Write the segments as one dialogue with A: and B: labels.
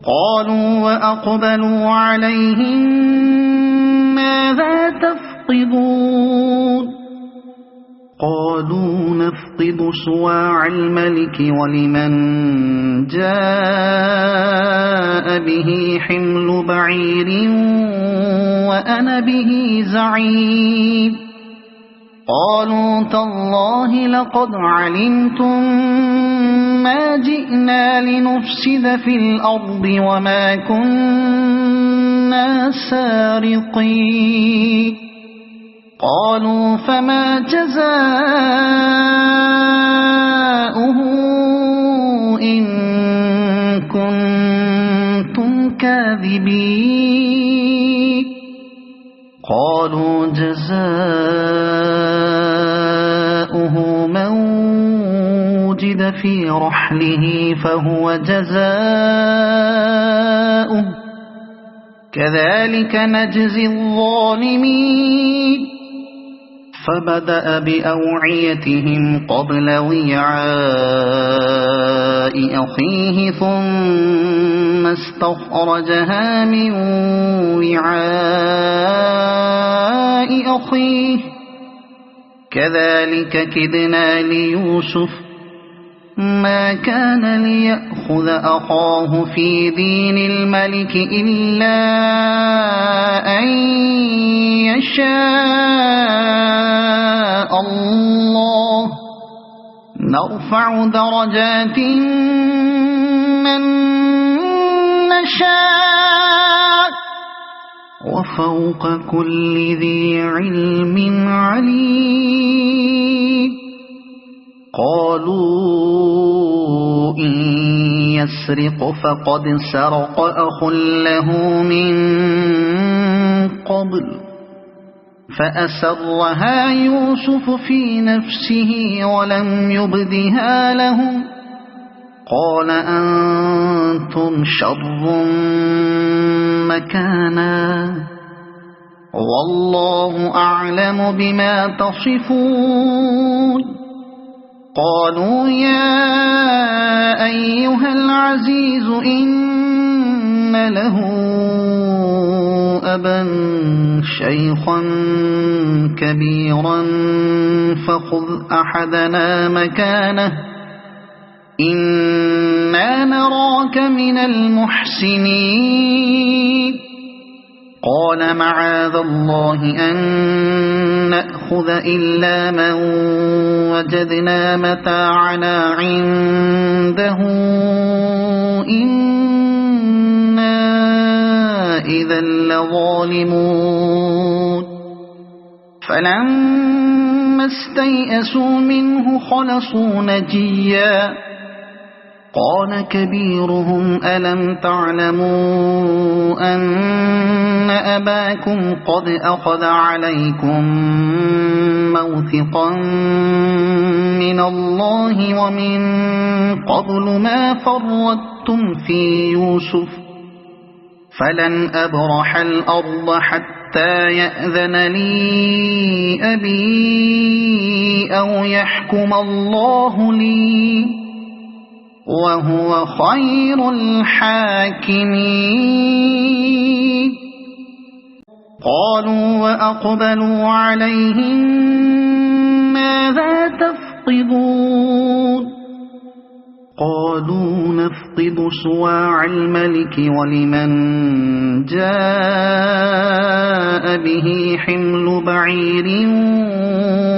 A: قالوا وأقبلوا عليهم ماذا تفقدون قالوا نفقد صواع الملك ولمن جاء به حمل بعير وأنا به زعيم قالوا تالله لقد علمتم ما جئنا لنفسد في الأرض وما كنا سارقين قالوا فما جزاؤه إن كنتم كاذبين قالوا جزاؤه من وجد في رحله فهو جزاؤه كذلك نجزي الظالمين فبدأ بأوعيتهم قبل وعاء أخيه ثم استخرجها من وعاء أخيه كذلك كدنا ليوسف ما كان ليأخذ أخاه في دين الملك إلا أن يشاء الله نرفع درجات من نشاء وفوق كل ذي علم عليم قالوا إن يسرق فقد سرق أخ له من قبل فأسرها يوسف في نفسه ولم يبدها لهم قال أنتم شر مكانا والله أعلم بما تصفون قالوا يا أيها العزيز إن له أبا شيخا كبيرا فخذ أحدنا مكانه إنا نراك من المحسنين قال معاذ الله أن نأخذ إلا من وجدنا متاعنا عنده إنا إذا لظالمون فلما استيئسوا منه خلصوا نجيا قال كبيرهم ألم تعلموا أن أباكم قد أخذ عليكم موثقا من الله ومن قبل ما فرطتم في يوسف فلن أبرح الأرض حتى يأذن لي أبي أو يحكم الله لي وهو خير الحاكمين قالوا وأقبلوا عليهم ماذا تفقدون قالوا نفقد صواع الملك ولمن جاء به حمل بعير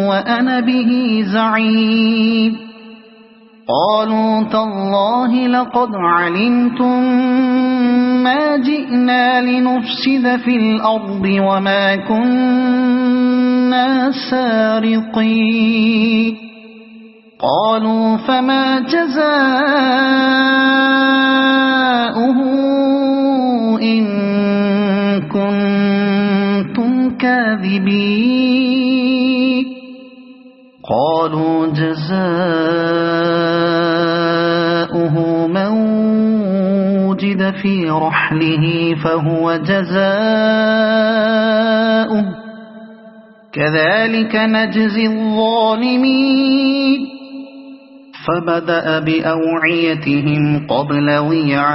A: وأنا به زعيم قالوا تالله لقد علمتم ما جئنا لنفسد في الأرض وما كنا سارقين قالوا فما جزاؤه إن كنتم كاذبين قالوا جزاؤه من وجد في رحله فهو جزاؤه كذلك نجزي الظالمين فبدأ بأوعيتهم قبل وعاء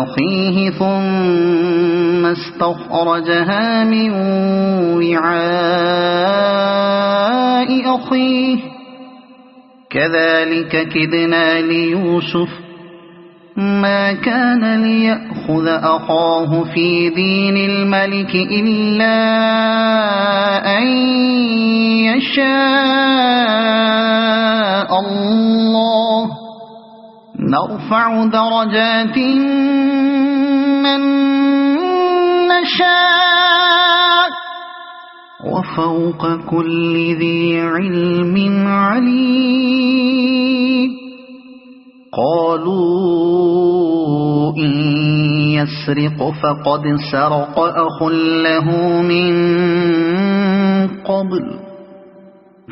A: أخيه ثم استخرجها من وعاء أخيه كذلك كدنا ليوسف ما كان ليأخذ أخاه في دين الملك إلا أن يشاء الله نرفع درجات من نشاء وفوق كل ذي علم عليم قالوا إن يسرق فقد سرق أخ له من قبل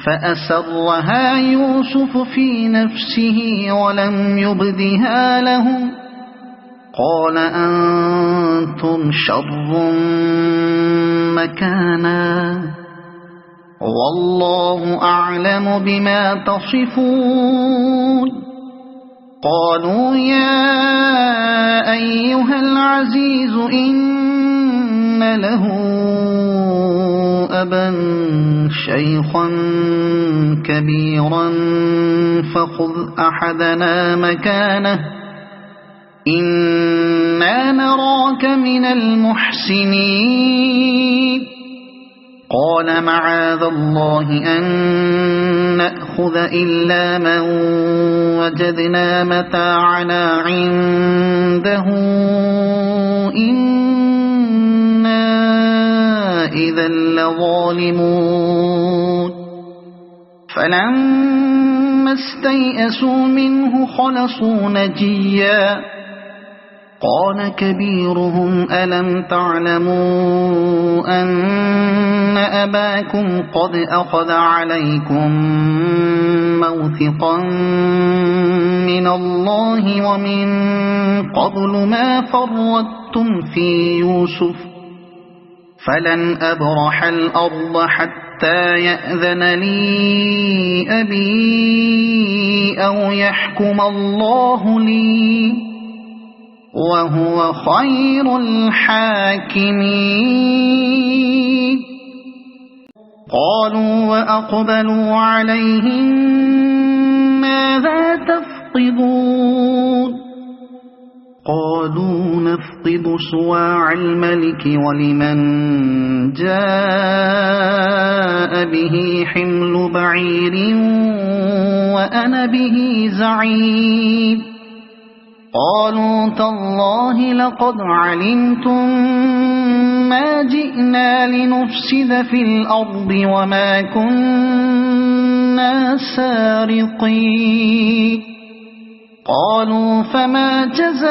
A: فأسرها يوسف في نفسه ولم يبدها لهم قال أنتم شر مكانا والله أعلم بما تصفون قالوا يا أيها العزيز إن له أبا شيخا كبيرا فخذ أحدنا مكانه إنا نراك من المحسنين قال معاذ الله أن نأخذ إلا من وجدنا متاعنا عنده إنا إذا لظالمون فلما استيئسوا منه خلصوا نجيا قال كبيرهم ألم تعلموا أن أباكم قد أخذ عليكم موثقا من الله ومن قبل ما فرطتم في يوسف فلن أبرح الأرض حتى يأذن لي أبي أو يحكم الله لي وهو خير الحاكمين قالوا وأقبلوا عليهم ماذا تفقدون قالوا نفقد صواع الملك ولمن جاء به حمل بعير وأنا به زعيم قالوا تالله لقد علمتم ما جئنا لنفسد في الأرض وما كنا سارقين قالوا فما جزاؤه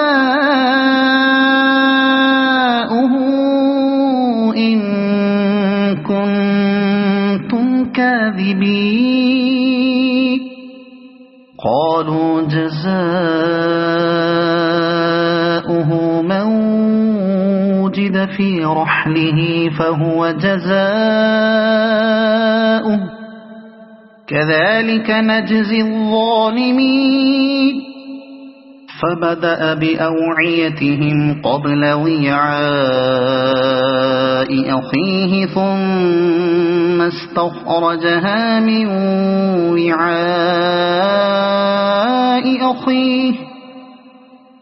A: إن كنتم كاذبين قالوا جزاؤه من وجد في رحله فهو جزاؤه كذلك نجزي الظالمين فبدأ بأوعيتهم قبل وعاء أخيه ثم استخرجها من وعاء أخيه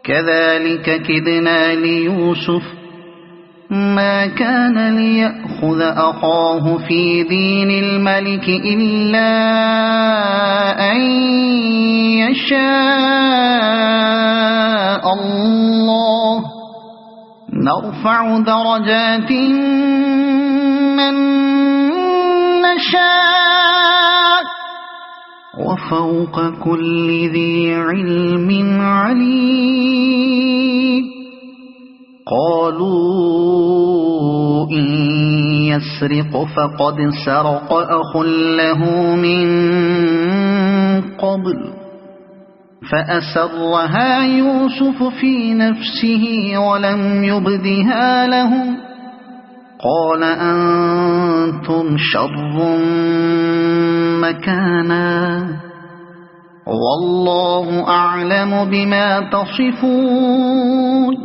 A: كذلك كدنا ليوسف ما كان ليأخذ أخاه في دين الملك إلا أن يشاء الله نرفع درجات من نشاء وفوق كل ذي علم عليم قالوا إن يسرق فقد سرق أخ له من قبل فأسرها يوسف في نفسه ولم يبدها لهم قال أنتم شر مكانا والله أعلم بما تصفون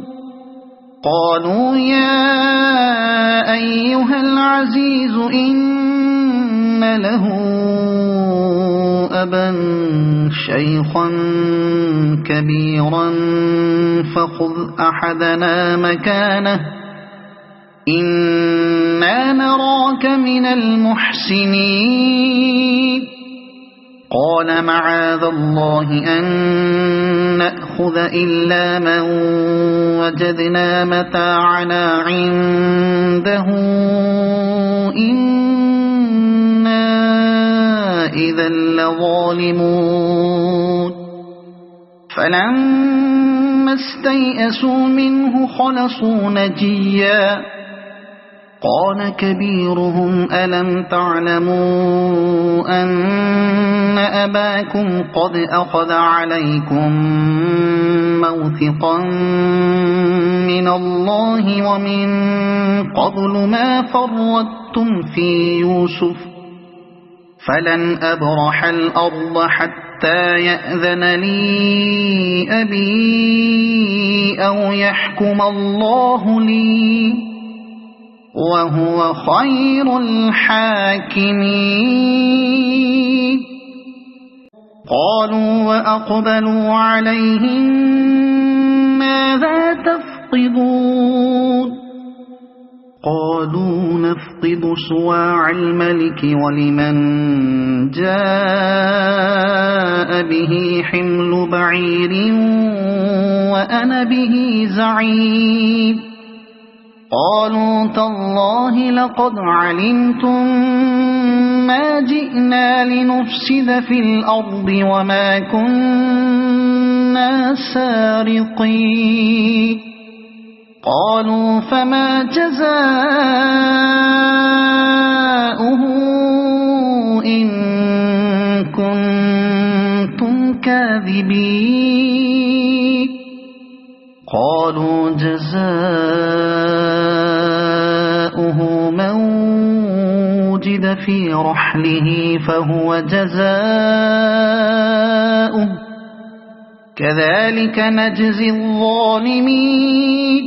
A: قالوا يا أيها العزيز إن له أبا شيخا كبيرا فخذ أحدنا مكانه إنا نراك من المحسنين قال معاذ الله أن نأخذ إلا من وجدنا متاعنا عنده إنا إذا لظالمون فلما استيئسوا منه خلصوا نجيا قال كبيرهم ألم تعلموا أن أباكم قد أخذ عليكم موثقا من الله ومن قبل ما فرطتم في يوسف فلن أبرح الأرض حتى يأذن لي أبي أو يحكم الله لي وهو خير الحاكمين قالوا وأقبلوا عليهم ماذا تفقدون قالوا نفقد صواع الملك ولمن جاء به حمل بعير وأنا به زعيم قالوا تالله لقد علمتم ما جئنا لنفسد في الأرض وما كنا سارقين قالوا فما جزاؤه إن كنتم كاذبين قالوا جزاؤه من وجد في رحله فهو جزاؤه كذلك نجزي الظالمين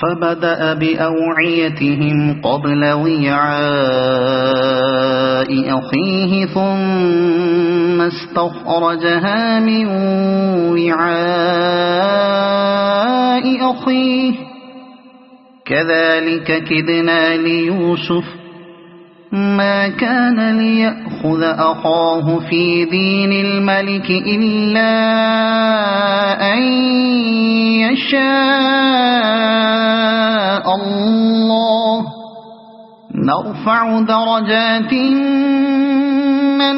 A: فبدأ بأوعيتهم قبل وعاء أخيه ثم استخرجها من وعاء أخيه كذلك كدنا ليوسف ما كان ليأخذ أخاه في دين الملك إلا أن يشاء الله نرفع درجات من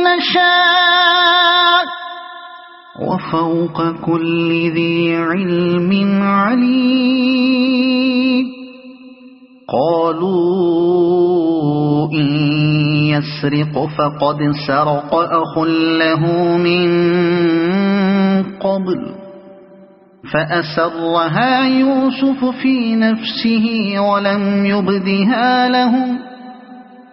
A: نشاء وفوق كل ذي علم عليم قالوا إن يسرق فقد سرق أخ له من قبل فأسرها يوسف في نفسه ولم يبدها لهم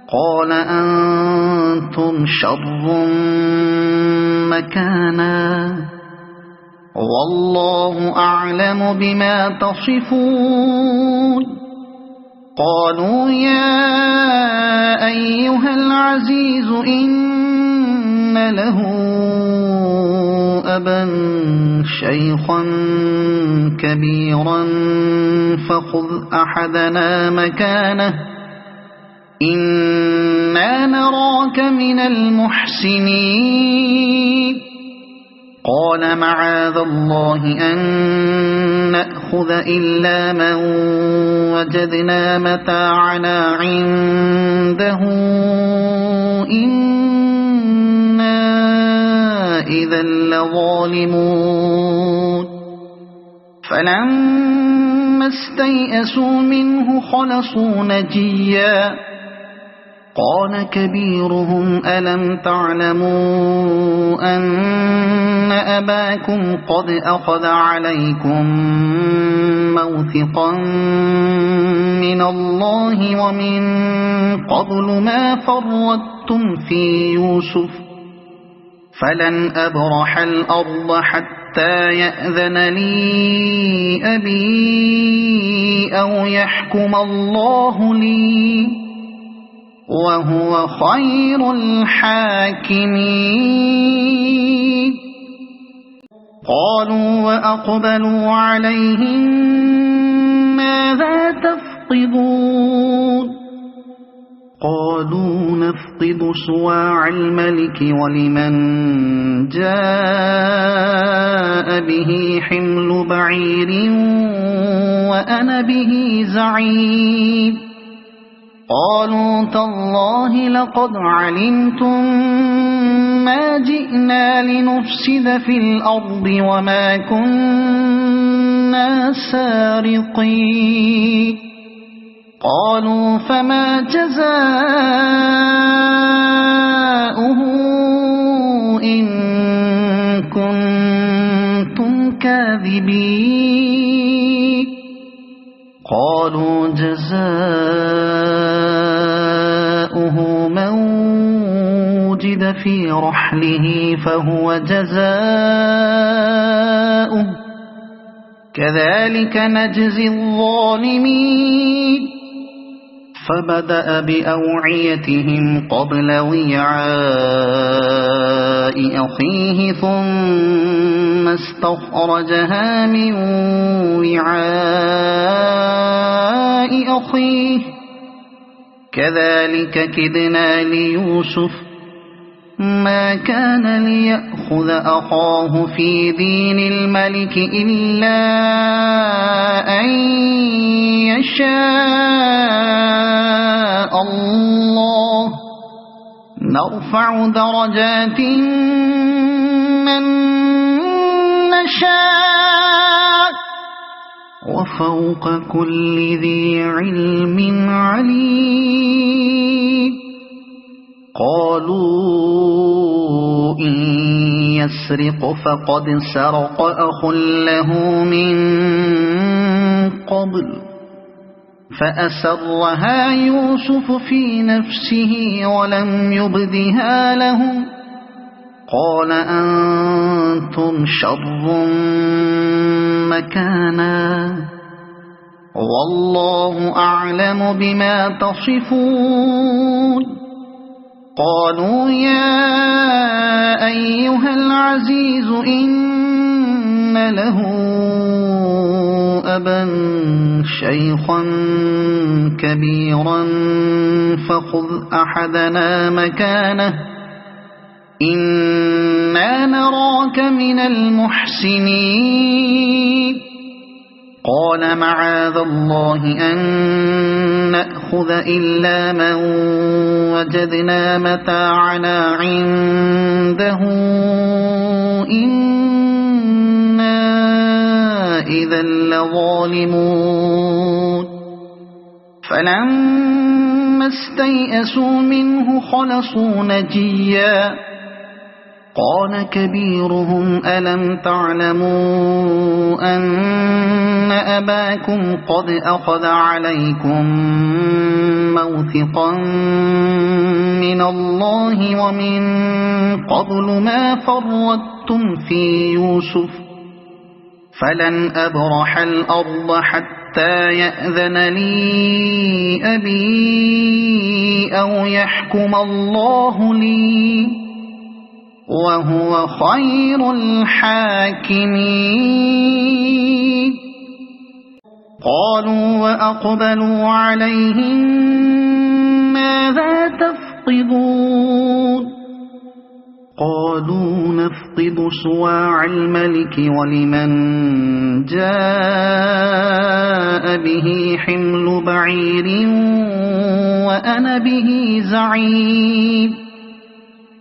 A: قال أنتم شر مكانا والله أعلم بما تصفون قالوا يا أيها العزيز إن له أبا شيخا كبيرا فخذ أحدنا مكانه إنا نراك من المحسنين قال معاذ الله أن نأخذ إلا من وجدنا متاعنا عنده إنا إذا لظالمون فلما استيئسوا منه خلصوا نجيا قال كبيرهم ألم تعلموا أن أباكم قد أخذ عليكم موثقا من الله ومن قبل ما فرطتم في يوسف فلن أبرح الأرض حتى يأذن لي أبي أو يحكم الله لي وهو خير الحاكمين. قالوا وأقبلوا عليهم ماذا تفقدون؟ قالوا نفقد صواع الملك ولمن جاء به حمل بعير وأنا به زعيم. قالوا تالله لقد علمتم ما جئنا لنفسد في الأرض وما كنا سارقين. قالوا فما جزاؤه إن كنتم كاذبين؟ قالوا جزاؤه من وجد في رحله فهو جزاؤه كذلك نجزي الظالمين. فبدأ بأوعيتهم قبل وعاء أخيه ثم استخرجها من وعاء أخيه كذلك كدنا ليوسف ما كان ليأخذ أخاه في دين الملك إلا أن يشاء الله نرفع درجات من نشاء وفوق كل ذي علم عليم. قالوا إن يسرق فقد سرق أخ له من قبل فأسرها يوسف في نفسه ولم يبدها لهم قال أنتم شر مكانا والله أعلم بما تصفون. قالوا يا أيها العزيز إن له أبا شيخا كبيرا فخذ أحدنا مكانه إنا نراك من المحسنين. قال معاذ الله أن نأخذ إلا من وجدنا متاعنا عنده إنا إذا لظالمون. فلما استيئسوا منه خلصوا نجيا قال كبيرهم ألم تعلموا أن أباكم قد أخذ عليكم موثقا من الله ومن قبل ما فرطتم في يوسف فلن أبرح الأرض حتى يأذن لي أبي أو يحكم الله لي وهو خير الحاكمين. قالوا وأقبلوا عليهم ماذا تفقدون؟ قالوا نفقد صواع الملك ولمن جاء به حمل بعير وأنا به زعيم.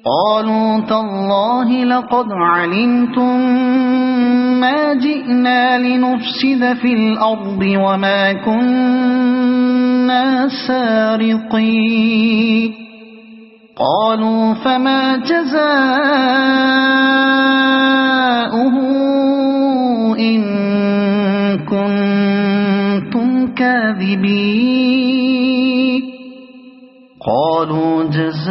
A: قالوا تالله لقد علمتم ما جئنا لنفسد في الأرض وما كنا سارقين. قالوا فما جزاؤه إن كنتم كاذبين؟ قالوا جزاؤه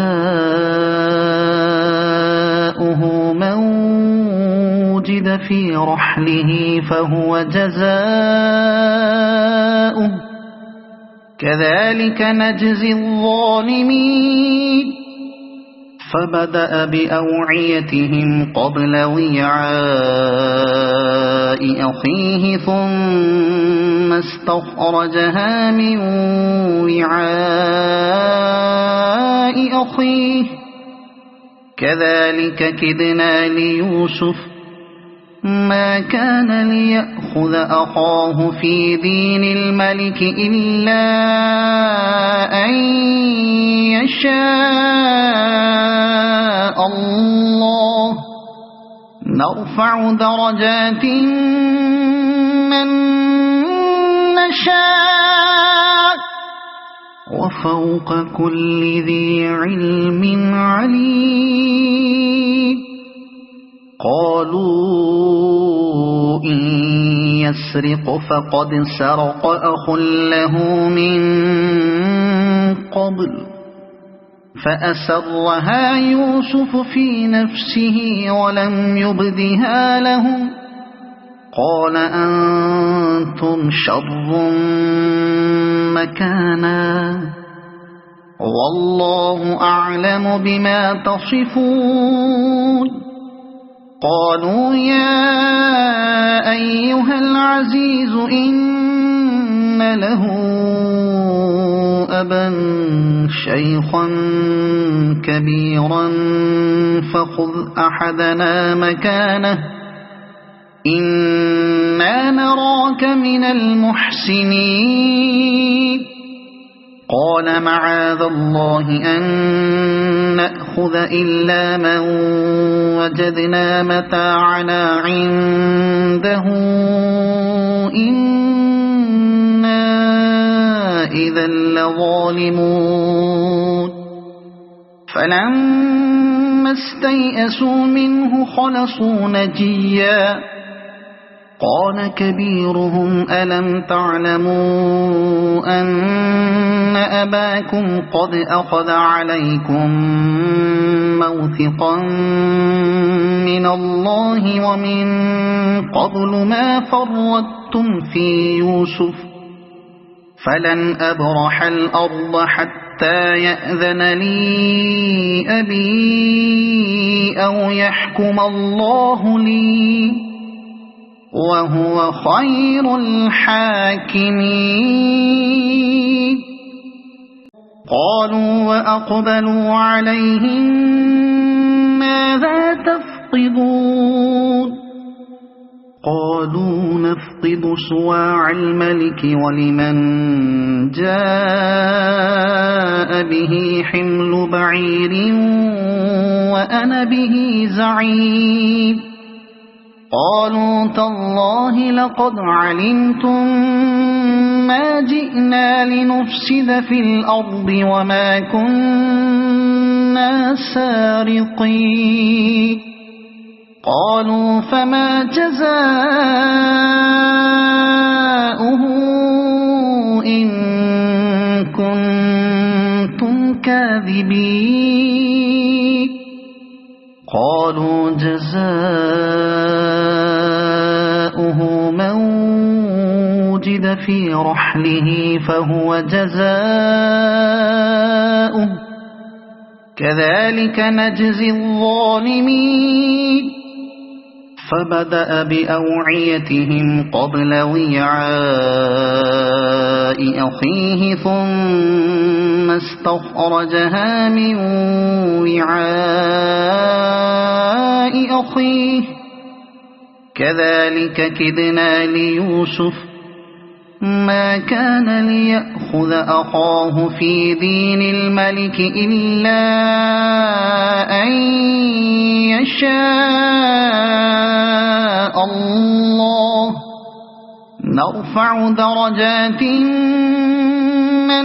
A: وجد في رحله فهو جزاؤه كذلك نجزي الظالمين فبدأ بأوعيتهم قبل وعاء أخيه ثم استخرجها من وعاء أخيه كذلك كدنا ليوسف ما كان ليأخذ أخاه في دين الملك إلا أن يشاء الله نرفع درجات من نشاء وفوق كل ذي علم عليم قالوا إن يسرق فقد سرق أخ له من قبل فأسرها يوسف في نفسه ولم يبدها لهم قال أنتم شر مكانا والله أعلم بما تصفون قالوا يا أيها العزيز إن له أبا شيخا كبيرا فخذ أحدنا مكانه إنا نراك من المحسنين قال معاذ الله أن نأخذ إلا من وجدنا متاعنا عنده إنا إذا لظالمون فلما استيئسوا منه خلصوا نجيا قال كبيرهم ألم تعلموا أن أباكم قد أخذ عليكم موثقا من الله ومن قبل ما فرطتم في يوسف فلن أبرح الأرض حتى يأذن لي أبي أو يحكم الله لي وهو خير الحاكمين قالوا وأقبلوا عليهم ماذا تفقدون قالوا نفقد صواع الملك ولمن جاء به حمل بعير وأنا به زعيم قالوا تالله لقد علمتم ما جئنا لنفسد في الأرض وما كنا سارقين قالوا فما جزاؤه إن كنتم كاذبين قالوا جزاؤه من وجد في رحله فهو جزاؤه كذلك نجزي الظالمين فبدأ بأوعيتهم قبل وعاء أخيه ثم استخرجها من وعاء أخيه كذلك كدنا ليوسف ما كان ليأخذ أخاه في دين الملك إلا أن يشاء الله نرفع درجات من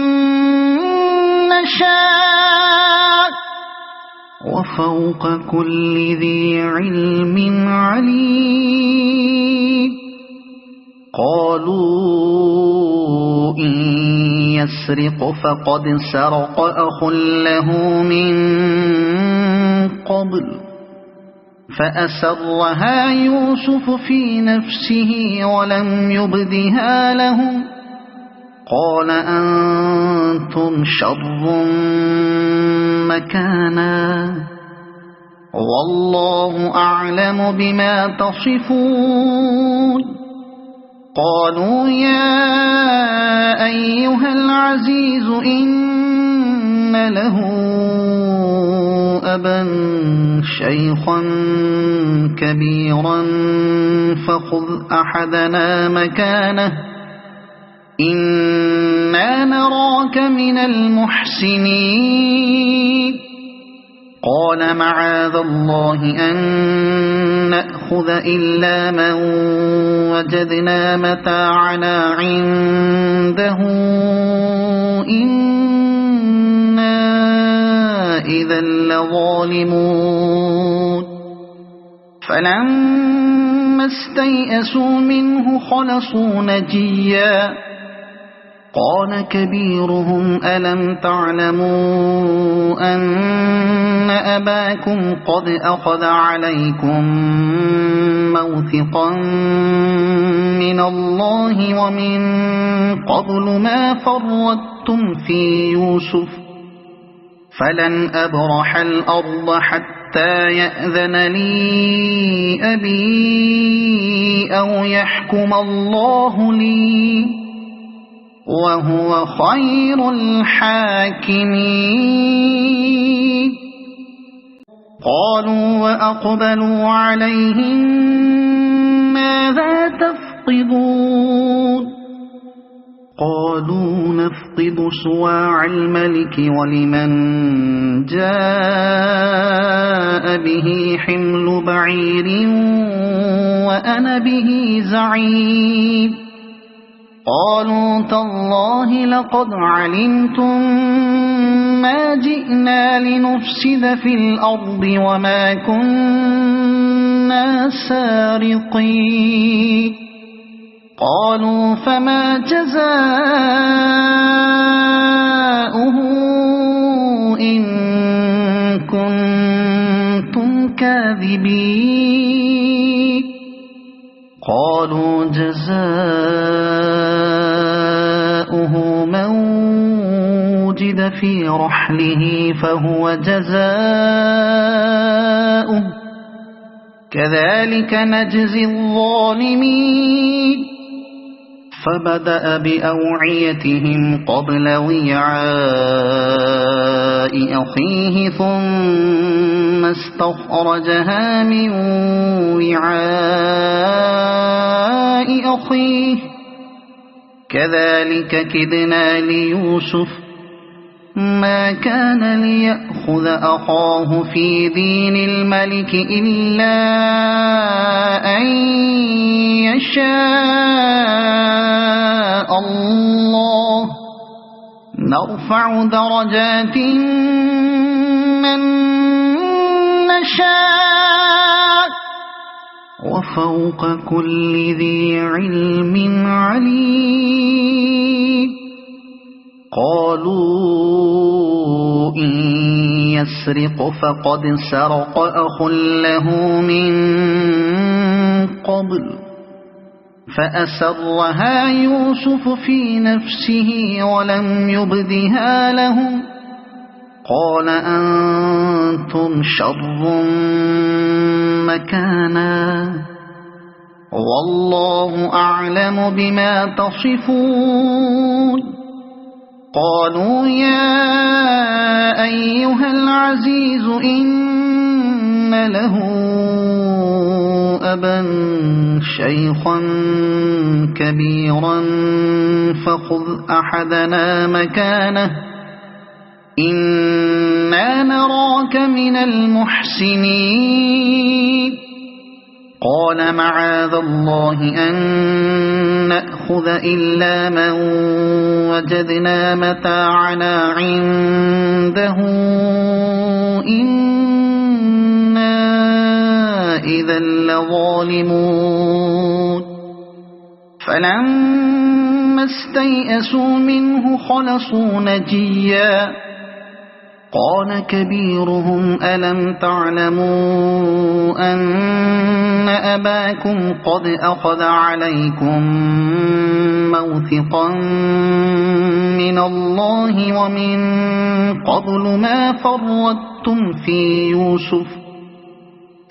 A: نشاء وفوق كل ذي علم عليم قالوا إن يسرق فقد سرق أخ له من قبل فأسرها يوسف في نفسه ولم يبدها لهم قال أنتم شر مكانا والله أعلم بما تصفون قالوا يا أيها العزيز إن له أبا شيخا كبيرا فخذ أحدنا مكانه إنا نراك من المحسنين قال معاذ الله أن نأخذ إلا من وجدنا متاعنا عنده إنا إذا لظالمون فلما استيئسوا منه خلصوا نجيا قال كبيرهم ألم تعلموا أن أباكم قد أخذ عليكم موثقا من الله ومن قبل ما فرطتم في يوسف فلن أبرح الأرض حتى يأذن لي أبي أو يحكم الله لي وهو خير الحاكمين قالوا وأقبلوا عليهم ماذا تفقدون قالوا نفقد صواع الملك ولمن جاء به حمل بعير وأنا به زعيم قالوا تالله لقد علمتم ما جئنا لنفسد في الأرض وما كنا سارقين قالوا فما جزاؤه إن كنتم كاذبين قالوا جزاؤه من وجد في رحله فهو جزاؤه كذلك نجزي الظالمين فبدأ بأوعيتهم قبل وعاء أخيه ثم استخرجها من وعاء أخيه كذلك كدنا ليوسف ما كان ليأخذ أخاه في دين الملك إلا أن يشاء الله نرفع درجات من نشاء وفوق كل ذي علم عليم قالوا إن يسرق فقد سرق أخ له من قبل فأسرها يوسف في نفسه ولم يبدها لهم قال أنتم شر مكانا والله أعلم بما تصفون قالوا يا أيها العزيز إن له أبا شيخا كبيرا فخذ أحدنا مكانه إنا نراك من المحسنين قال معاذ الله أن نأخذ إلا من وجدنا متاعنا عنده إنا إذا لظالمون فلما استيئسوا منه خلصوا نجيا قال كبيرهم ألم تعلموا أن أباكم قد أخذ عليكم موثقا من الله ومن قبل ما فرطتم في يوسف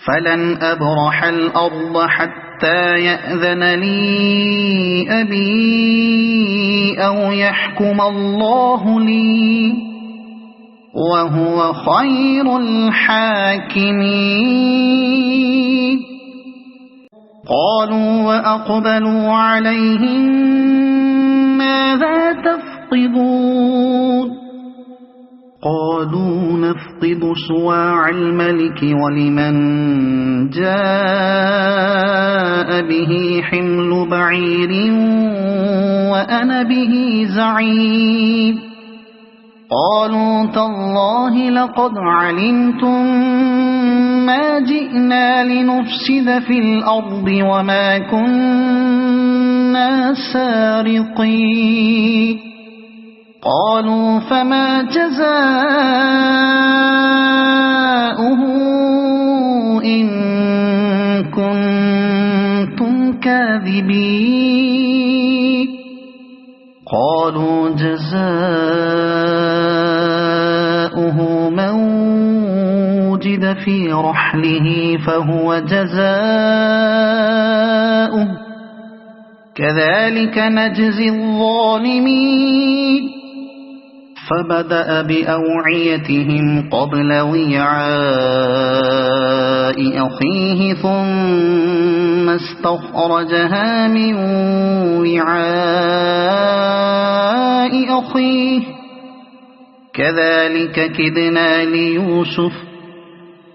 A: فلن أبرح الأرض حتى يأذن لي أبي أو يحكم الله لي وهو خير الحاكمين قالوا وأقبلوا عليهم ماذا تفقدون قالوا نفقد صواع الملك ولمن جاء به حمل بعير وأنا به زعيم قالوا تالله لقد علمتم ما جئنا لنفسد في الأرض وما كنا سارقين قالوا فما جزاؤه إن كنتم كاذبين قالوا جزاؤه من وجد في رحله فهو جزاؤه كذلك نجزي الظالمين فبدأ بأوعيتهم قبل وعاء أخيه ثم استخرجها من وعاء أخيه كذلك كدنا ليوسف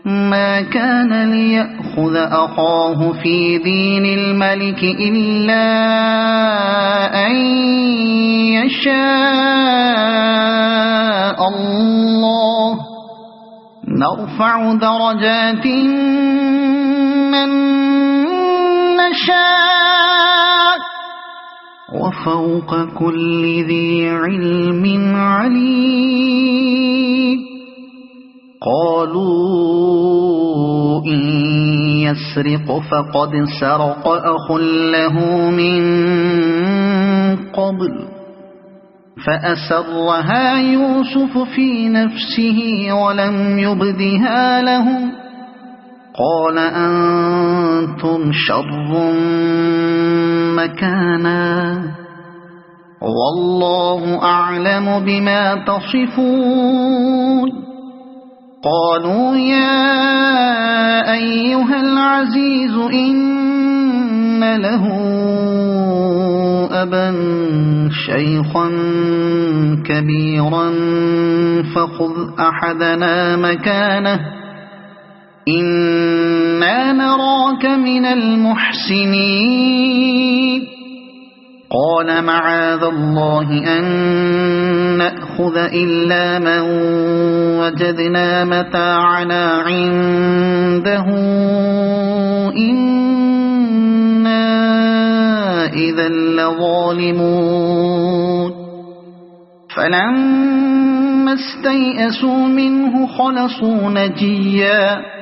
A: ما كان ليأخذ أخاه في دين الملك إلا أن يشاء الله نرفع درجات من نشاء وفوق كل ذي علم عليم قالوا إن يسرق فقد سرق أخ له من قبل فأسرها يوسف في نفسه ولم يبدها لهم قال أنتم شر مكانا والله أعلم بما تصفون قالوا يا أيها العزيز إن له أبا شيخا كبيرا فخذ أحدنا مكانه إنا نراك من المحسنين قال معاذ الله أن نأخذ إلا من وجدنا متاعنا عنده إنا إذا لظالمون فلما استيئسوا منه خلصوا نجيا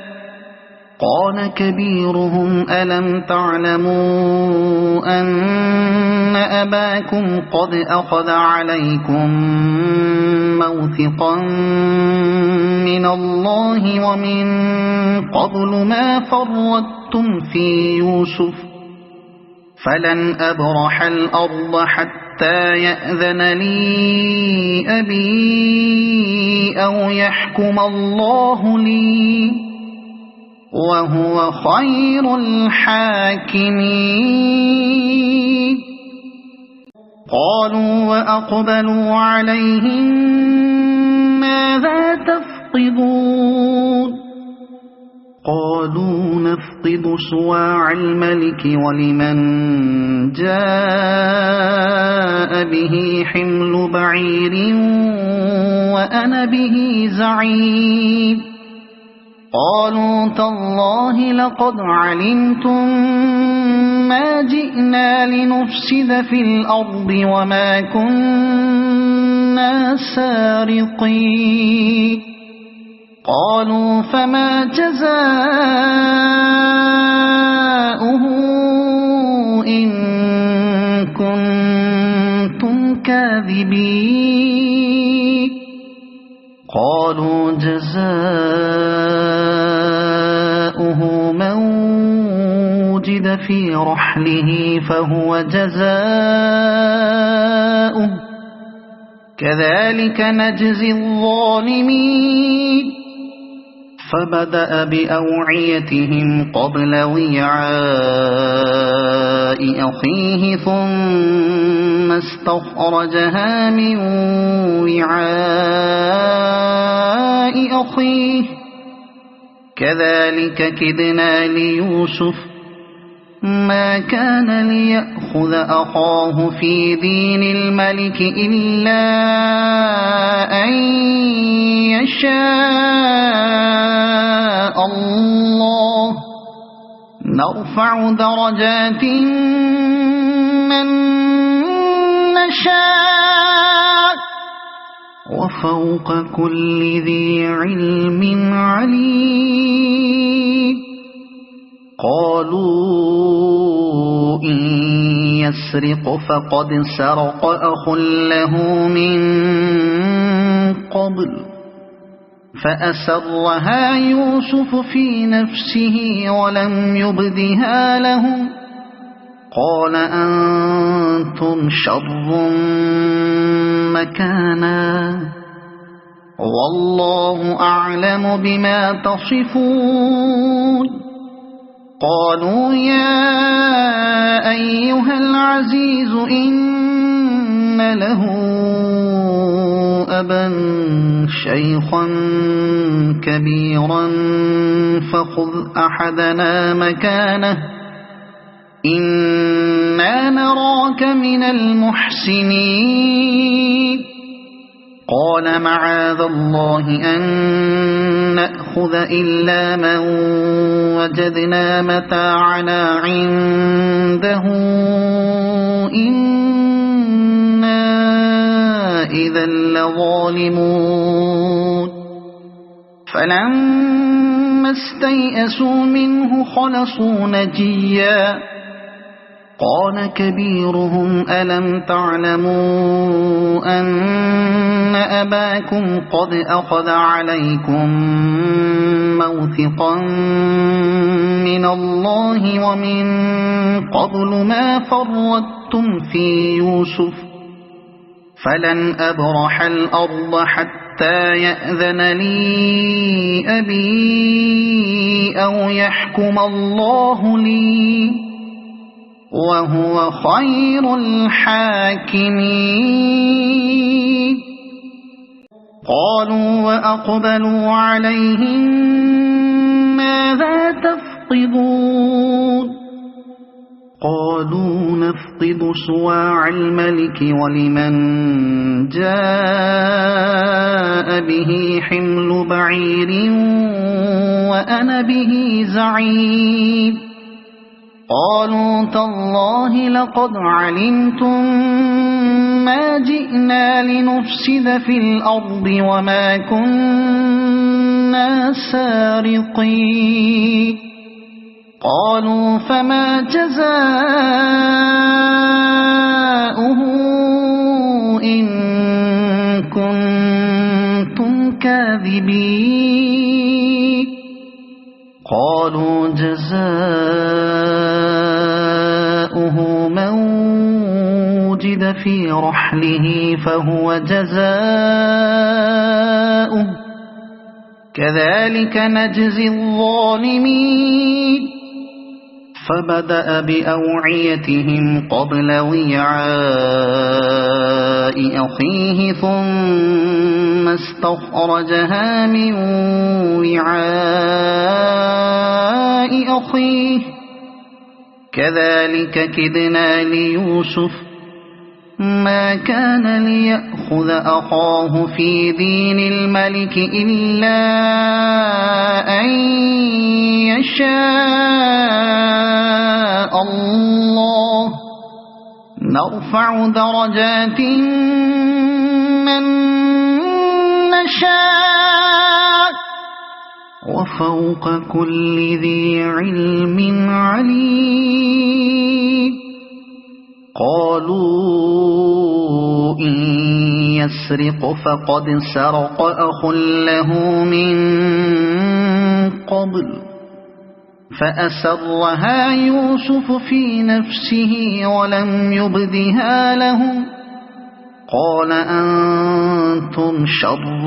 A: قال كبيرهم ألم تعلموا أن أباكم قد أخذ عليكم موثقا من الله ومن قبل ما فرطتم في يوسف فلن أبرح الأرض حتى يأذن لي أبي أو يحكم الله لي وهو خير الحاكمين قالوا وأقبلوا عليهم ماذا تفقدون قالوا نفقد صواع الملك ولمن جاء به حمل بعير وأنا به زعيم قالوا تالله لقد علمتم ما جئنا لنفسد في الأرض وما كنا سارقين قالوا فما جزاؤه إن كنتم كاذبين قالوا جزاؤه من وجد في رحله فهو جزاؤه كذلك نجزي الظالمين فبدأ بأوعيتهم قبل وعاء أخيه ثم استخرجها من وعاء أخيه كذلك كدنا ليوسف ما كان ليأخذ أخاه في دين الملك إلا أن يشاء الله نرفع درجات من نشاء وفوق كل ذي علم عليم قالوا إن يسرق فقد سرق أخ له من قبل فأسرها يوسف في نفسه ولم يبدها لهم قال أنتم شر مكانا والله أعلم بما تصفون قالوا يا أيها العزيز إن له أبا شيخا كبيرا فخذ أحدنا مكانه إنا نراك من المحسنين قال معاذ الله أن نأخذ إلا من وجدنا متاعنا عنده إنا إذا لظالمون فلما استيئسوا منه خلصوا نجيا قال كبيرهم ألم تعلموا أن أباكم قد أخذ عليكم موثقا من الله ومن قبل ما فرطتم في يوسف فلن أبرح الأرض حتى يأذن لي أبي أو يحكم الله لي وهو خير الحاكمين قالوا وأقبلوا عليهم ماذا تفقدون قالوا نفقد صواع الملك ولمن جاء به حمل بعير وأنا به زعيم قالوا تالله لقد علمتم ما جئنا لنفسد في الأرض وما كنا سارقين قالوا فما جزاؤه إن كنتم كاذبين قالوا جزاؤه من وجد في رحله فهو جزاؤه كذلك نجزي الظالمين فبدأ بأوعيتهم قبل وعاء أخيه ثم استخرجها من وعاء أخيه كذلك كدنا ليوسف ما كان ليأخذ أخاه في دين الملك إلا أن يشاء الله نرفع درجات من نشاء وفوق كل ذي علم عليم قالوا إن يسرق فقد سرق أخ له من قبل فأسرها يوسف في نفسه ولم يبدها لهم قال أنتم شر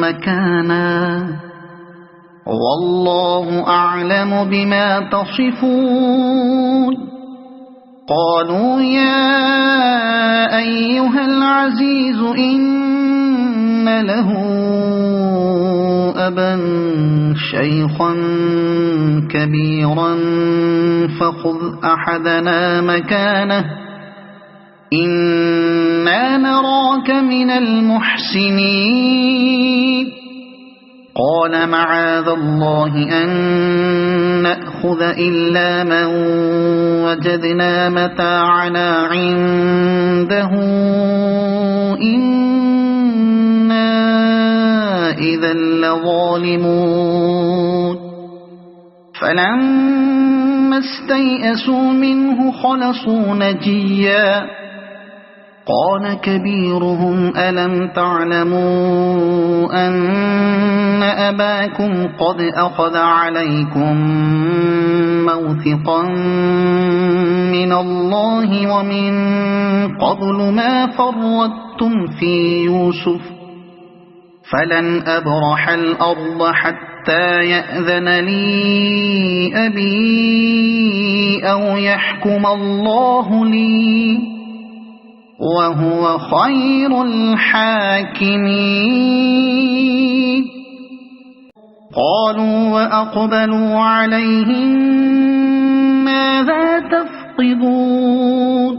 A: مكانا والله أعلم بما تصفون قالوا يا أيها العزيز إن له أبا شيخا كبيرا فخذ أحدنا مكانه إنا نراك من المحسنين قال معاذ الله أن نأخذ إلا من وجدنا متاعنا عنده إنا إذا لظالمون فلما استيئسوا منه خلصوا نجيا قال كبيرهم ألم تعلموا أن أباكم قد أخذ عليكم موثقا من الله ومن قبل ما فرطتم في يوسف فلن أبرح الأرض حتى يأذن لي أبي أو يحكم الله لي وهو خير الحاكمين قالوا وأقبلوا عليهم ماذا تفقدون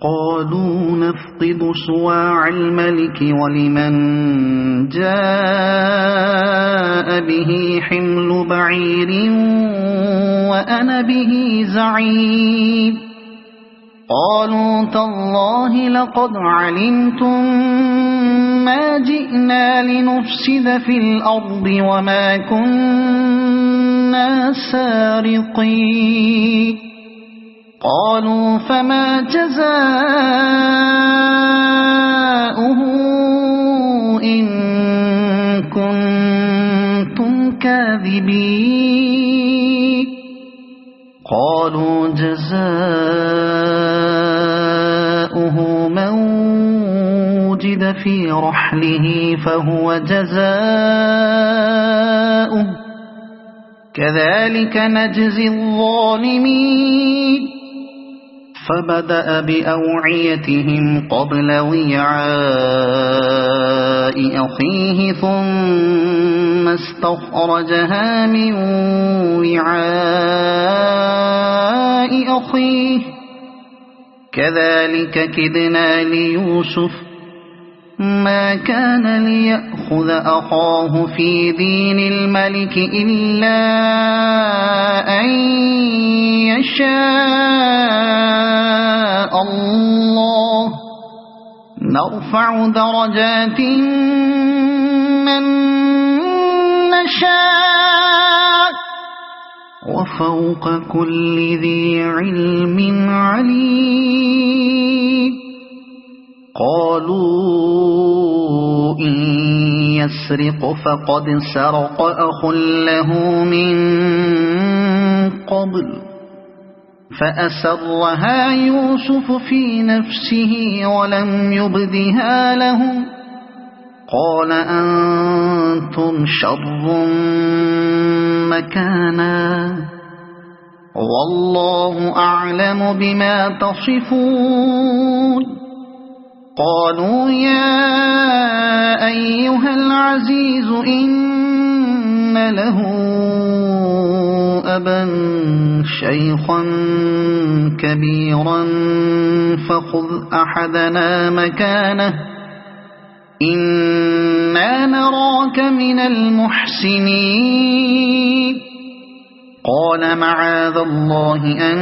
A: قالوا نفقد صواع الملك ولمن جاء به حمل بعير وأنا به زعيم قالوا تالله لقد علمتم ما جئنا لنفسد في الأرض وما كنا سارقين قالوا فما جزاؤه إن كنتم كاذبين قالوا جزاؤه من وجد في رحله فهو جزاؤه كذلك نجزي الظالمين فبدأ بأوعيتهم قبل وعاء أخيه ثم استخرجها من وعاء أخيه كذلك كدنا ليوسف ما كان ليأخذ أخاه في دين الملك إلا أن يشاء الله نرفع درجات من نشاء وفوق كل ذي علم عليم قالوا إن يسرق فقد سرق أخ له من قبل فأسرها يوسف في نفسه ولم يبدها لهم قال أنتم شر مكانا والله أعلم بما تصفون قالوا يا أيها العزيز إن له أبا شيخا كبيرا فخذ أحدنا مكانه إنا نراك من المحسنين قال معاذ الله أن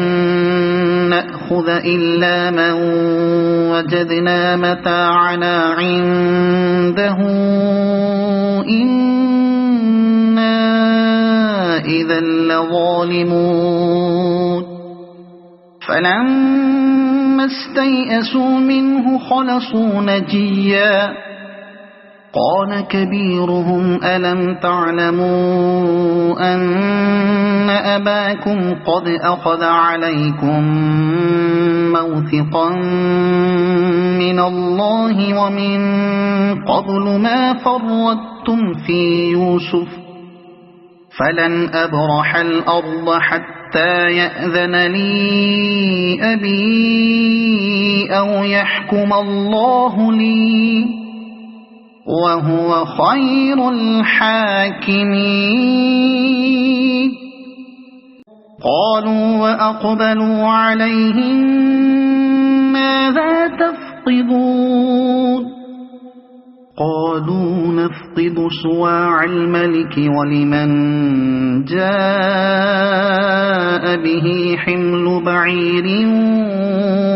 A: نأخذ إلا من وجدنا متاعنا عنده إنا إذا لظالمون فلما استيئسوا منه خلصوا نجيا قال كبيرهم ألم تعلموا أن أباكم قد أخذ عليكم موثقا من الله ومن قبل ما فرطتم في يوسف فلن أبرح الأرض حتى يأذن لي أبي أو يحكم الله لي وهو خير الحاكمين قالوا وأقبلوا عليهم ماذا تفقدون قالوا نفقد صواع الملك ولمن جاء به حمل بعير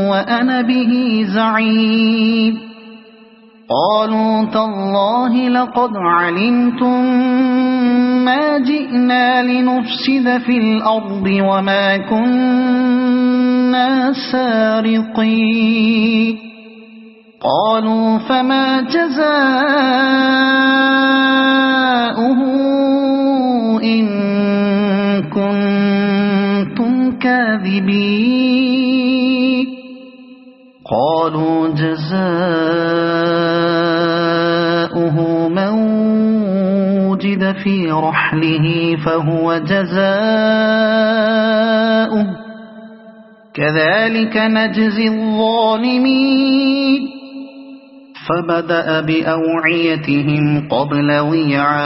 A: وأنا به زعيم قالوا تالله لقد علمتم ما جئنا لنفسد في الأرض وما كنا سارقين قالوا فما جزاؤه إن كنتم كاذبين قالوا جزاؤه من وجد في رحله فهو جزاؤه كذلك نجزي الظالمين فبدأ بأوعيتهم قبل وعاء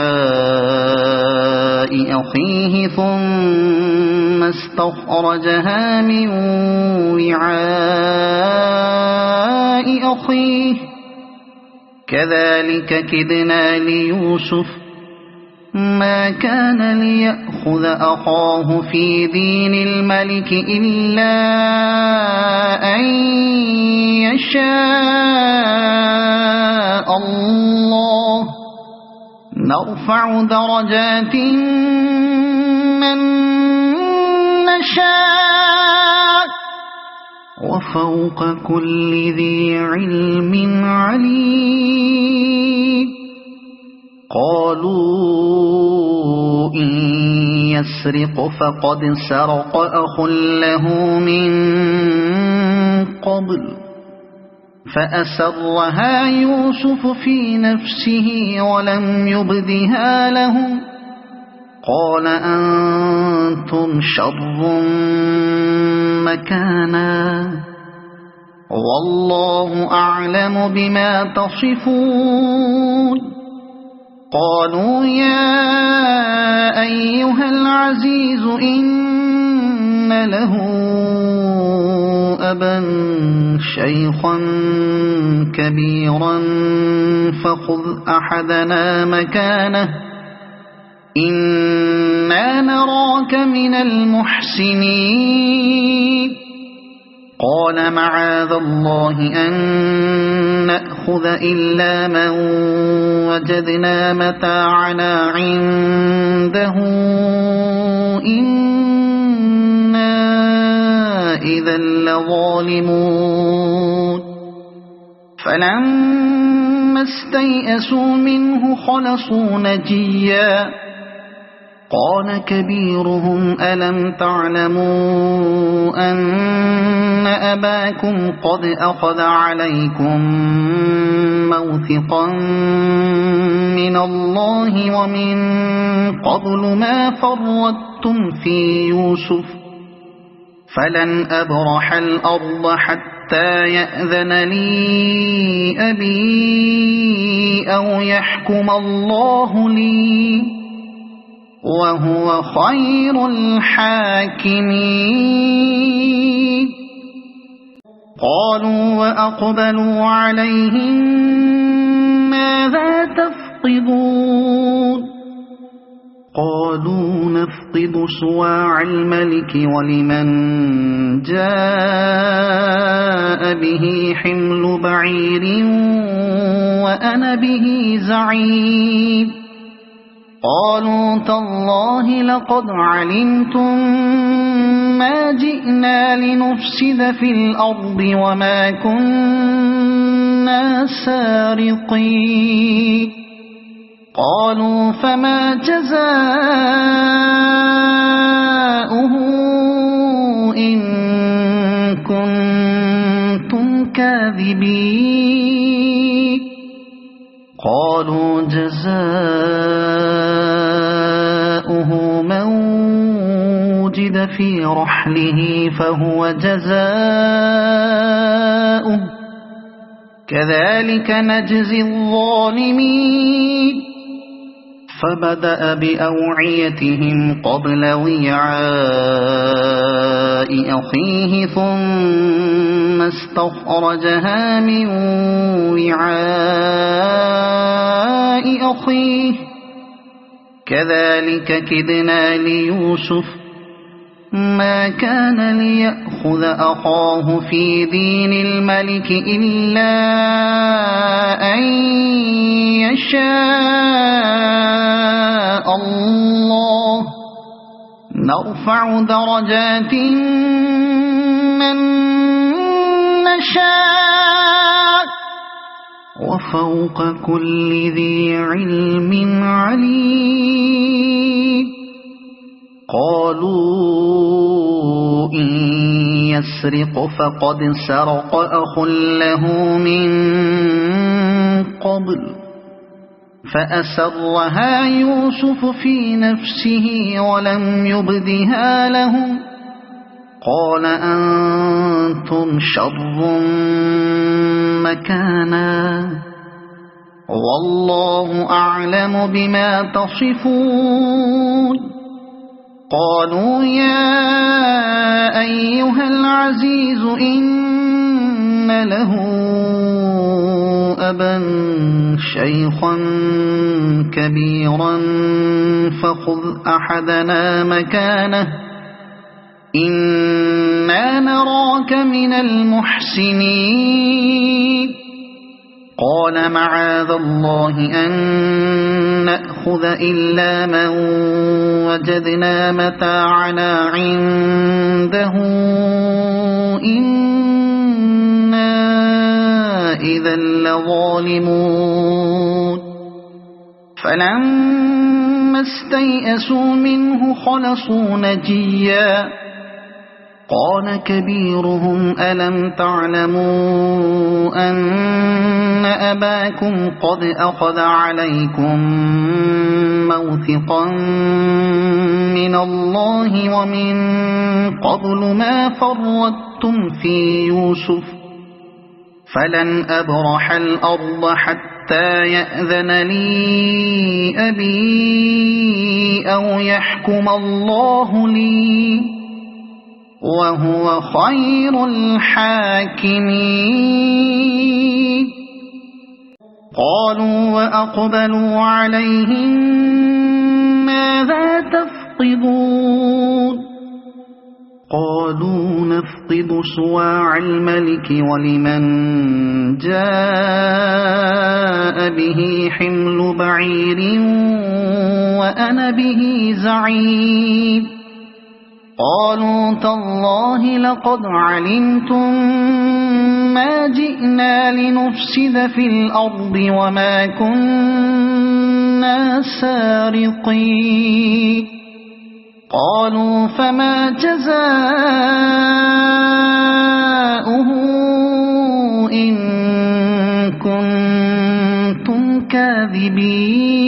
A: أخيه ثم استخرجها من وعاء أخيه كذلك كدنا ليوسف ما كان ليأخذ أخاه في دين الملك إلا أن يشاء الله نرفع درجات من نشاء وفوق كل ذي علم عليم قالوا إن يسرق فقد سرق أخ له من قبل فأسرها يوسف في نفسه ولم يبدها لهم قال أنتم شر مكانا والله أعلم بما تصفون قالوا يا أيها العزيز إن له أبا شيخا كبيرا فخذ أحدنا مكانه إنا نراك من المحسنين قال معاذ الله أن نأخذ إلا من وجدنا متاعنا عنده إنا إذا لظالمون فلما استيئسوا منه خلصوا نجيا قال كبيرهم ألم تعلموا أن أباكم قد أخذ عليكم موثقا من الله ومن قبل ما فرطتم في يوسف فلن أبرح الأرض حتى يأذن لي أبي أو يحكم الله لي وهو خير الحاكمين قالوا وأقبلوا عليهم ماذا تفقدون قالوا نفقد صواع الملك ولمن جاء به حمل بعير وأنا به زعيم قالوا تالله لقد علمتم ما جئنا لنفسد في الأرض وما كنا سارقين قالوا فما جزاؤه إن كنتم كاذبين قالوا جزاؤه من وجد في رحله فهو جزاؤه كذلك نجزي الظالمين فبدأ بأوعيتهم قبل وعاء أخيه ثم استخرجها من وعاء أخيه كذلك كدنا ليوسف ما كان ليأخذ أخاه في دين الملك إلا أن يشاء الله نرفع درجات من نشاء وفوق كل ذي علم عليم قالوا إن يسرق فقد سرق أخ له من قبل فأسرها يوسف في نفسه ولم يبدها لهم قال أنتم شر مكانا والله أعلم بما تصفون قالوا يا أيها العزيز إن له أبا شيخا كبيرا فخذ أحدنا مكانه إنا نراك من المحسنين قال معاذ الله أن نأخذ إلا من وجدنا متاعنا عنده إنا إذا لظالمون فلما استيئسوا منه خلصوا نجيا قال كبيرهم ألم تعلموا أن أباكم قد أخذ عليكم موثقا من الله ومن قبل ما فرطتم في يوسف فلن أبرح الأرض حتى يأذن لي أبي أو يحكم الله لي وهو خير الحاكمين قالوا وأقبلوا عليهم ماذا تفقدون قالوا نفقد صواع الملك ولمن جاء به حمل بعير وأنا به زعيم قالوا تالله لقد علمتم ما جئنا لنفسد في الأرض وما كنا سارقين قالوا فما جزاؤه إن كنتم كاذبين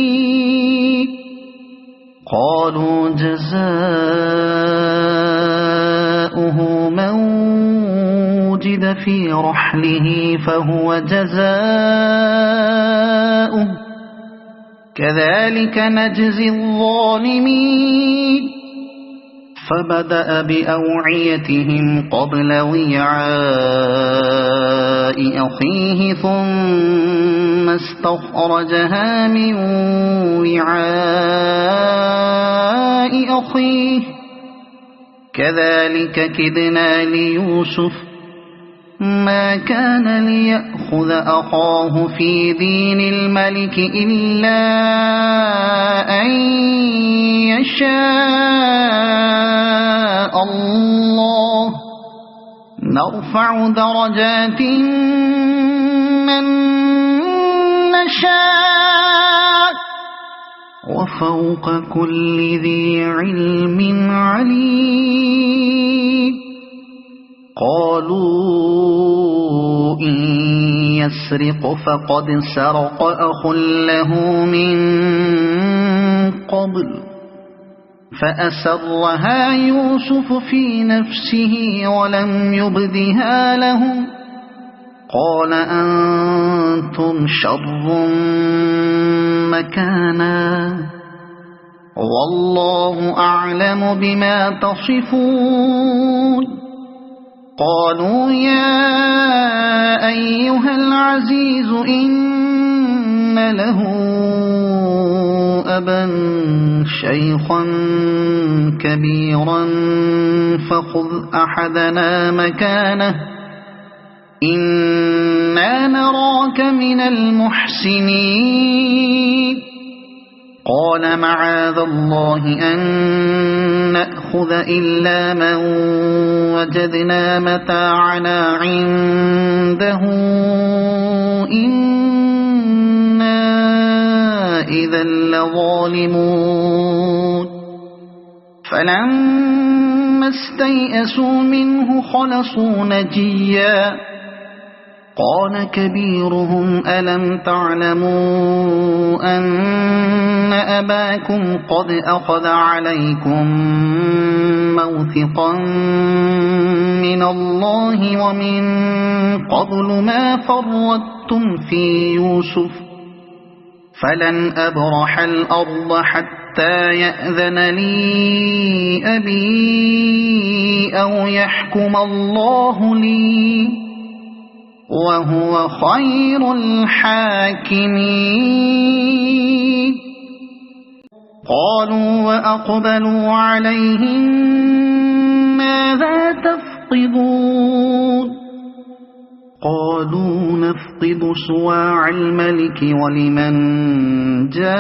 A: قالوا جزاؤه من وجد في رحله فهو جزاؤه كذلك نجزي الظالمين فبدأ بأوعيتهم قبل وعاء أخيه ثم استخرجها من وعاء أخيه كذلك كدنا ليوسف ما كان ليأخذ أخاه في دين الملك إلا أن يشاء الله نرفع درجات من نشاء وفوق كل ذي علم عليم قالوا إن يسرق فقد سرق أخ له من قبل فأسرها يوسف في نفسه ولم يبدها لهم قال أنتم شر مكانا والله أعلم بما تصفون قالوا يا أيها العزيز إن له أبا شيخا كبيرا فخذ أحدنا مكانه إنا نراك من المحسنين قال معاذ الله أن نأخذ إلا من وجدنا متاعنا عنده إنا إذا لظالمون فلما استيئسوا منه خلصوا نجيا قال كبيرهم ألم تعلموا أن أباكم قد أخذ عليكم موثقا من الله ومن قبل ما فرطتم في يوسف فلن أبرح الأرض حتى يأذن لي أبي أو يحكم الله لي وهو خير الحاكمين قالوا وأقبلوا عليهم ماذا تفقدون قالوا نفقد صواع الملك ولمن جاء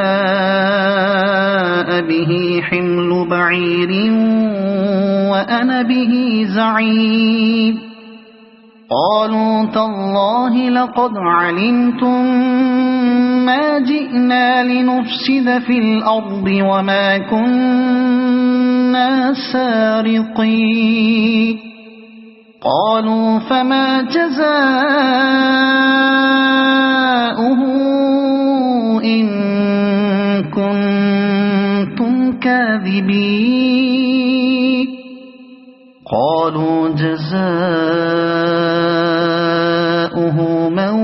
A: به حمل بعير وأنا به زعيم قالوا تالله لقد علمتم ما جئنا لنفسد في الأرض وما كنا سارقين قالوا فما جزاؤه إن كنتم كاذبين قالوا جزاؤه من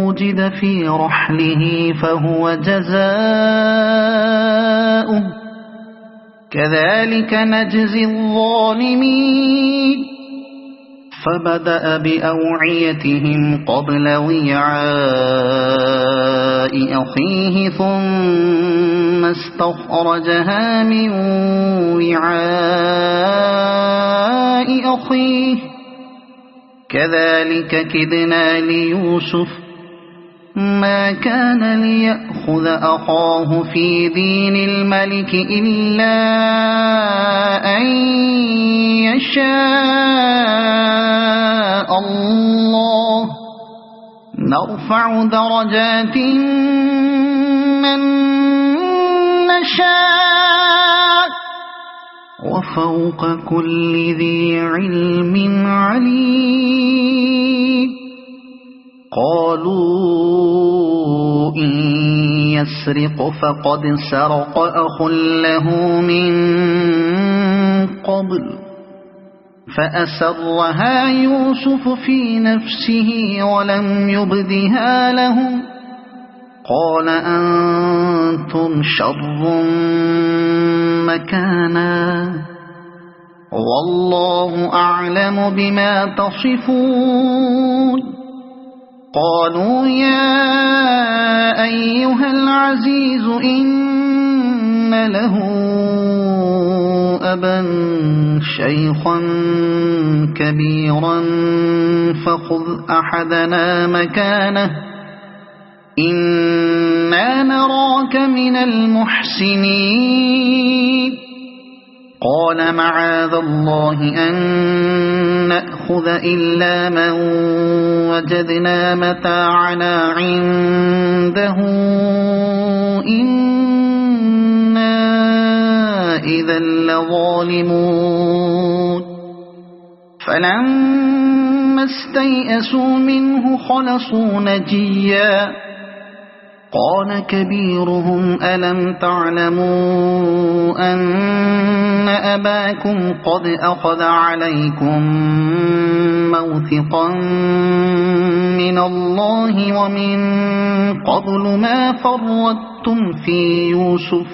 A: وجد في رحله فهو جزاؤه كذلك نجزي الظالمين فبدأ بأوعيتهم قبل وعاء أخيه ثم استخرجها من وعاء أخيه كذلك كدنا ليوسف ما كان ليأخذ أخاه في دين الملك إلا أن يشاء الله نرفع درجات من نشاء وفوق كل ذي علم عليم قالوا إن يسرق فقد سرق أخ له من قبل فأسرها يوسف في نفسه ولم يبدها لهم قال أنتم شر مكانا والله أعلم بما تصفون قالوا يا أيها العزيز إن له أبا شيخا كبيرا فخذ أحدنا مكانه إنا نراك من المحسنين قال معاذ الله أن نأخذ إلا من وجدنا متاعنا عنده إنا إذا لظالمون فلما استيئسوا منه خلصوا نجيا قال كبيرهم ألم تعلموا أن أباكم قد أخذ عليكم موثقا من الله ومن قبل ما فرطتم في يوسف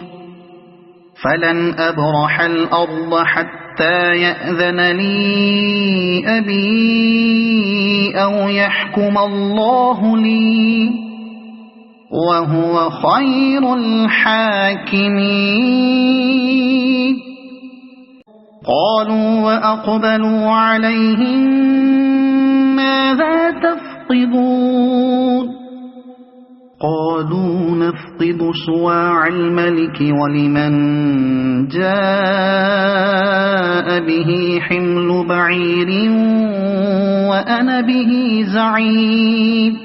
A: فلن أبرح الأرض حتى يأذن لي أبي أو يحكم الله لي وهو خير الحاكمين قالوا وأقبلوا عليهم ماذا تفقدون قالوا نفقد صواع الملك ولمن جاء به حمل بعير وأنا به زعيم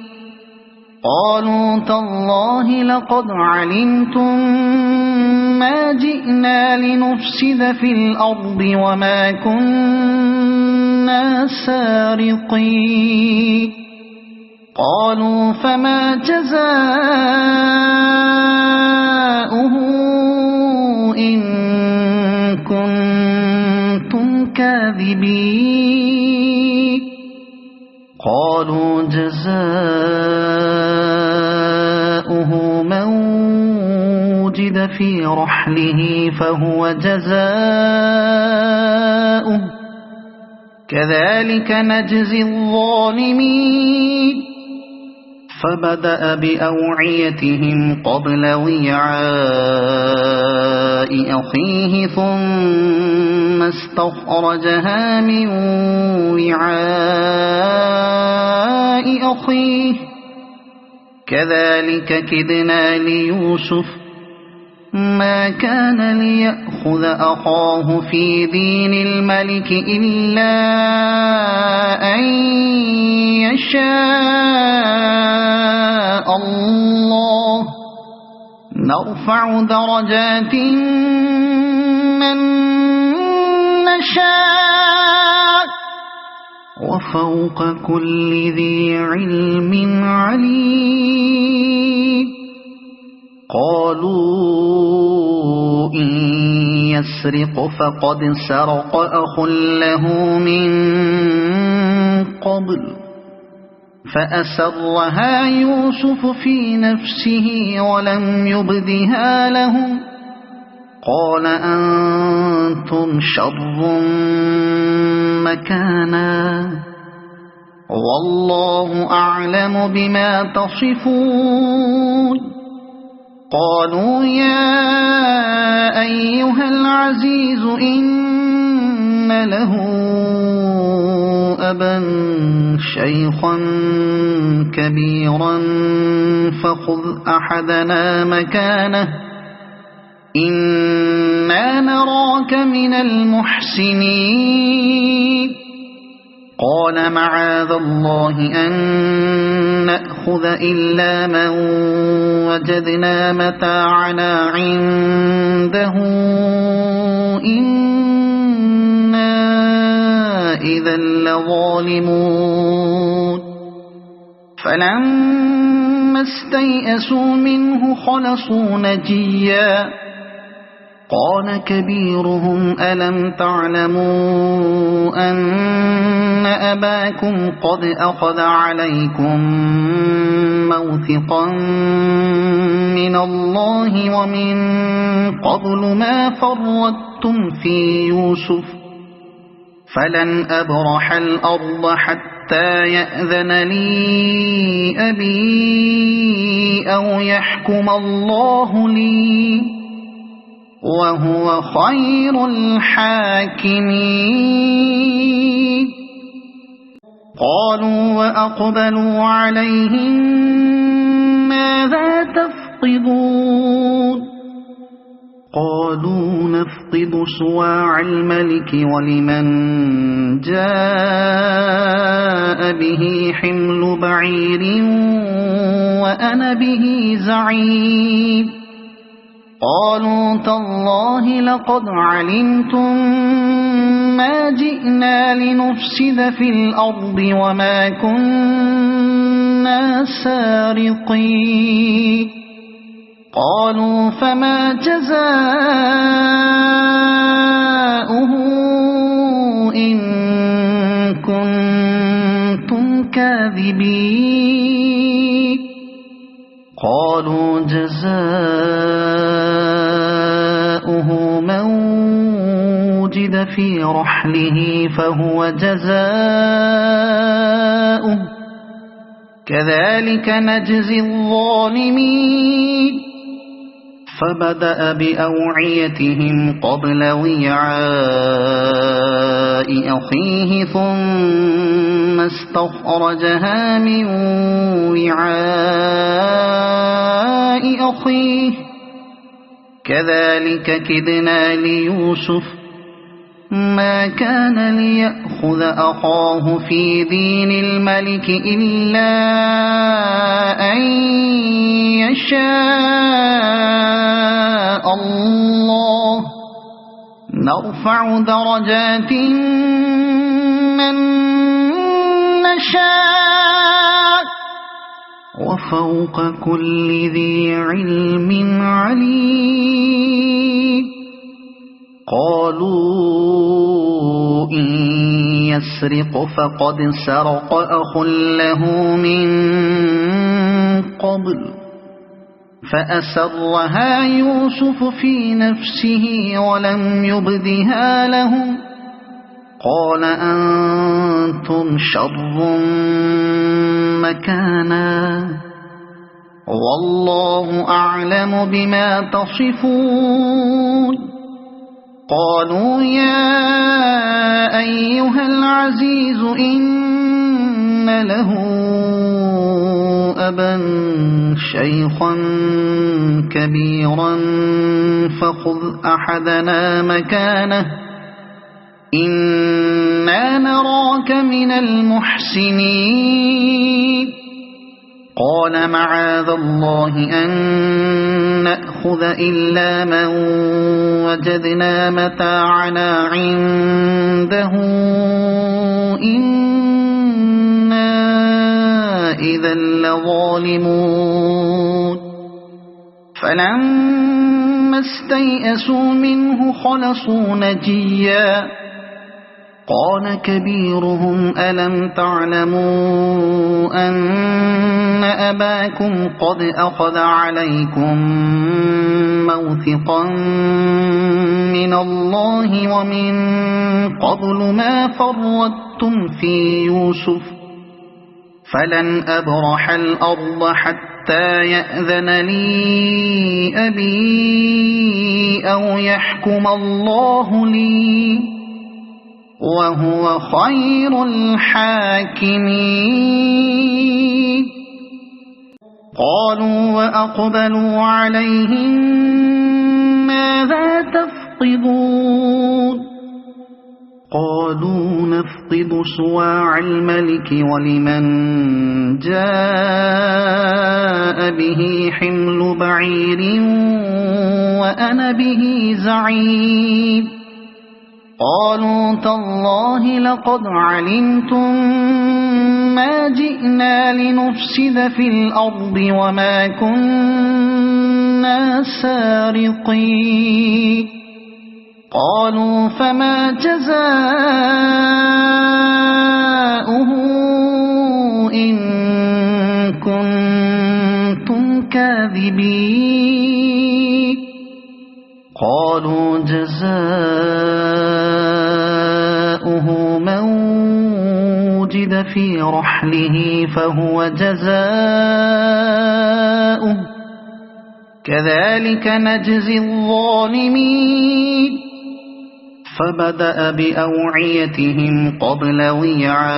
A: قالوا تالله لقد علمتم ما جئنا لنفسد في الأرض وما كنا سارقين قالوا فما جزاؤه إن كنتم كاذبين قالوا جزاؤه من وجد في رحله فهو جزاؤه كذلك نجزي الظالمين فبدأ بأوعيتهم قبل وعاء أخيه ثم استخرجها من وعاء أخيه كذلك كدنا ليوسف ما كان ليأخذ أخاه في دين الملك إلا أن يشاء الله نرفع درجات من نشاء وفوق كل ذي علم عليم قالوا إن يسرق فقد سرق أخ له من قبل فأسرها يوسف في نفسه ولم يبدها لهم قال أنتم شر مكانا والله أعلم بما تصفون قالوا يا أيها العزيز إن له أبا شيخا كبيرا فخذ أحدنا مكانه إنا نراك من المحسنين قال معاذ الله أن نأخذ إلا من وجدنا متاعنا عنده إنا إذا لظالمون فلما استيئسوا منه خلصوا نجيا قال كبيرهم ألم تعلموا أن أباكم قد أخذ عليكم موثقا من الله ومن قبل ما فرطتم في يوسف فلن أبرح الأرض حتى يأذن لي أبي أو يحكم الله لي وهو خير الحاكمين قالوا وأقبلوا عليهم ماذا تفقدون قالوا نفقد صواع الملك ولمن جاء به حمل بعير وأنا به زعيم قالوا تالله لقد علمتم ما جئنا لنفسد في الأرض وما كنا سارقين قالوا فما جزاؤه إن كنتم كاذبين قالوا جزاؤه من وجد في رحله فهو جزاؤه كذلك نجزي الظالمين فبدأ بأوعيتهم قبل وعاء أخيه ثم استخرجها من وعاء أخيه كذلك كدنا ليوسف ما كان ليأخذ أخاه في دين الملك إلا أن يشاء الله نرفع درجات من نشاء وفوق كل ذي علم عليم قالوا إن يسرق فقد سرق أخ له من قبل فأسرها يوسف في نفسه ولم يبدها لهم قال أنتم شر مكانا والله أعلم بما تصفون قالوا يا أيها العزيز إن له أبا شيخا كبيرا فخذ أحدنا مكانه إنا نراك من المحسنين قال معاذ الله أن نأخذ إلا من وجدنا متاعنا عنده إنا إذا لظالمون فلما استيئسوا منه خلصوا نجيا قال كبيرهم ألم تعلموا أن أباكم قد أخذ عليكم موثقا من الله ومن قبل ما فرطتم في يوسف فلن أبرح الأرض حتى يأذن لي أبي أو يحكم الله لي وهو خير الحاكمين قالوا وأقبلوا عليهم ماذا تفقدون قالوا نفقد صواع الملك ولمن جاء به حمل بعير وأنا به زعيم قالوا تالله لقد علمتم ما جئنا لنفسد في الأرض وما كنا سارقين قالوا فما جزاؤه إن كنتم كاذبين قالوا جزاؤه من وجد في رحله فهو جزاؤه كذلك نجزي الظالمين فبدأ بأوعيتهم قبل وعاء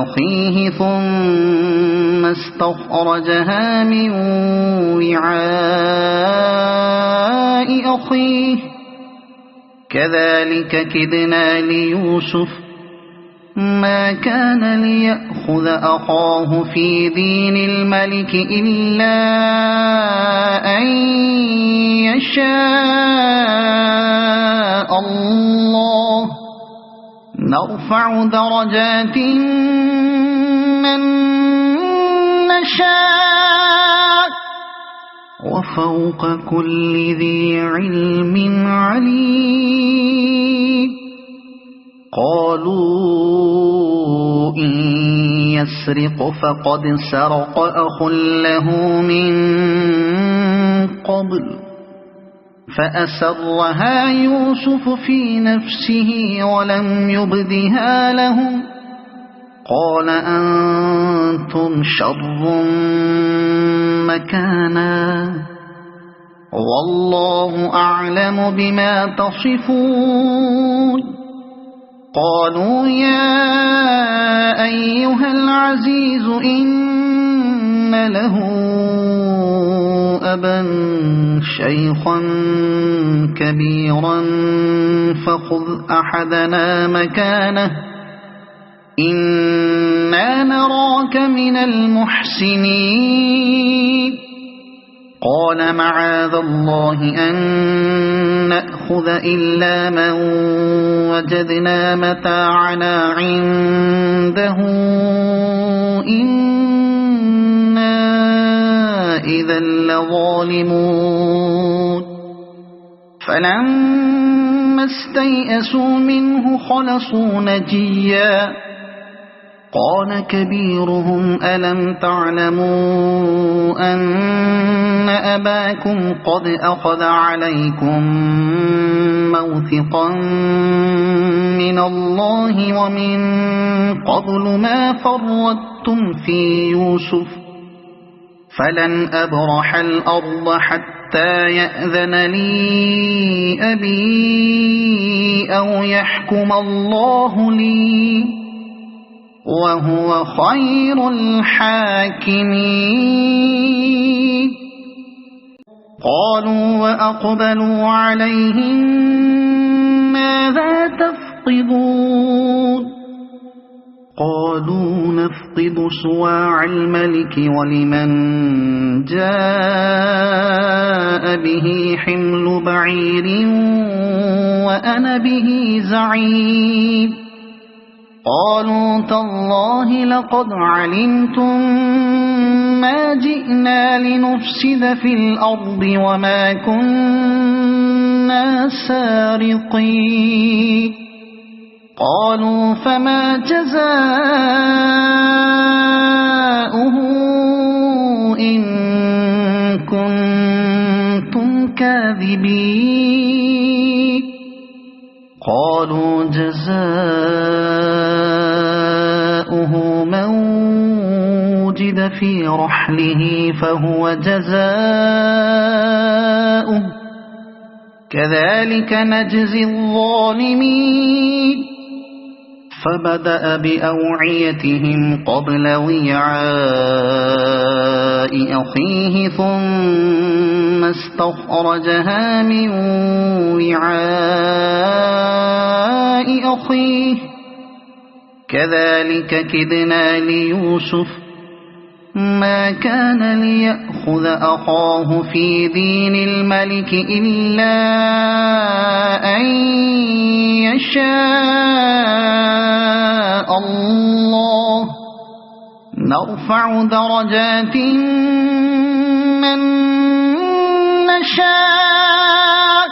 A: أخيه ثم استخرجها من وعاء أخيه كذلك كدنا ليوسف ما كان ليأخذ أخاه في دين الملك إلا أن يشاء الله نرفع درجات من نشاء وفوق كل ذي علم عليم قالوا إن يسرق فقد سرق أخ له من قبل فأسرها يوسف في نفسه ولم يبدها لهم قال أنتم شر مكانا والله أعلم بما تصفون قالوا يا أيها العزيز إن له أبا شيخا كبيرا فخذ أحدنا مكانه إنا نراك من المحسنين قال معاذ الله أن نأخذ إلا من وجدنا متاعنا عنده إنا إذا لظالمون فلما استيئسوا منه خلصوا نجيا قال كبيرهم ألم تعلموا أن أباكم قد أخذ عليكم موثقا من الله ومن قبل ما فرطتم في يوسف فلن أبرح الأرض حتى يأذن لي أبي أو يحكم الله لي وهو خير الحاكمين قالوا وأقبلوا عليهم ماذا تفقدون قالوا نفقد صواع الملك ولمن جاء به حمل بعير وأنا به زعيم قالوا تالله لقد علمتم ما جئنا لنفسد في الأرض وما كنا سارقين قالوا فما جزاؤه إن كنتم كاذبين قالوا جزاؤه من وجد في رحله فهو جزاؤه كذلك نجزي الظالمين فبدأ بأوعيتهم قبل وعاء أخيه ثم استخرجها من وعاء أخيه كذلك كدنا ليوسف ما كان ليأخذ أخاه في دين الملك إلا أن يشاء الله نرفع درجات من نشاء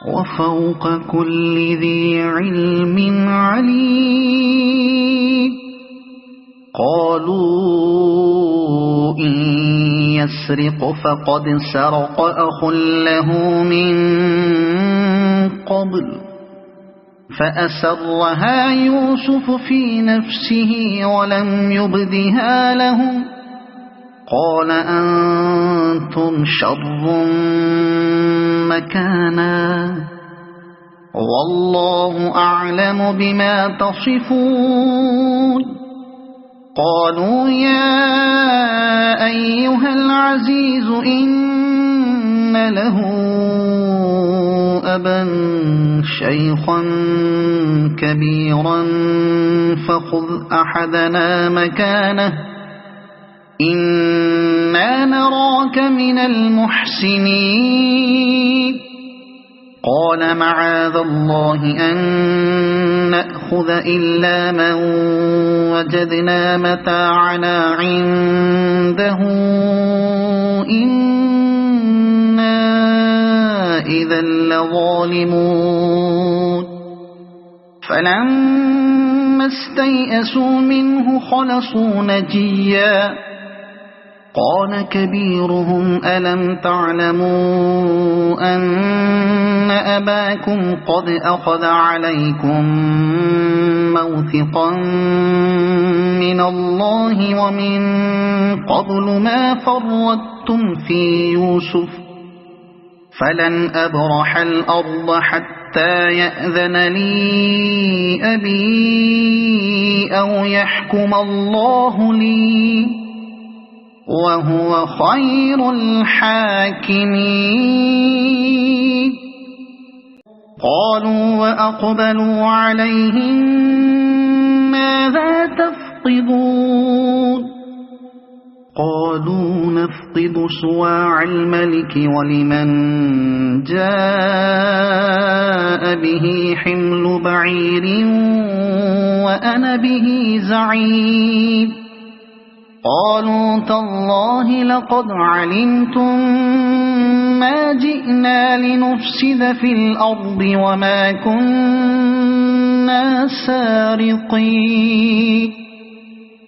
A: وفوق كل ذي علم عليم قالوا إن يسرق فقد سرق أخ له من قبل فأسرها يوسف في نفسه ولم يبدها لهم قال أنتم شر مكانا والله أعلم بما تصفون قالوا يا أيها العزيز إن له أبا شيخا كبيرا فخذ أحدنا مكانه إنا نراك من المحسنين قال معاذ الله أن نأخذ إلا من وجدنا متاعنا عنده إنا إذا لظالمون فلما استيئسوا منه خلصوا نجيا قال كبيرهم ألم تعلموا أن أباكم قد أخذ عليكم موثقا من الله ومن قبل ما فرطتم في يوسف فلن أبرح الأرض حتى يأذن لي أبي أو يحكم الله لي وهو خير الحاكمين قالوا وأقبلوا عليهم ماذا تفقدون قالوا نفقد صواع الملك ولمن جاء به حمل بعير وأنا به زعيم قالوا تالله لقد علمتم ما جئنا لنفسد في الأرض وما كنا سارقين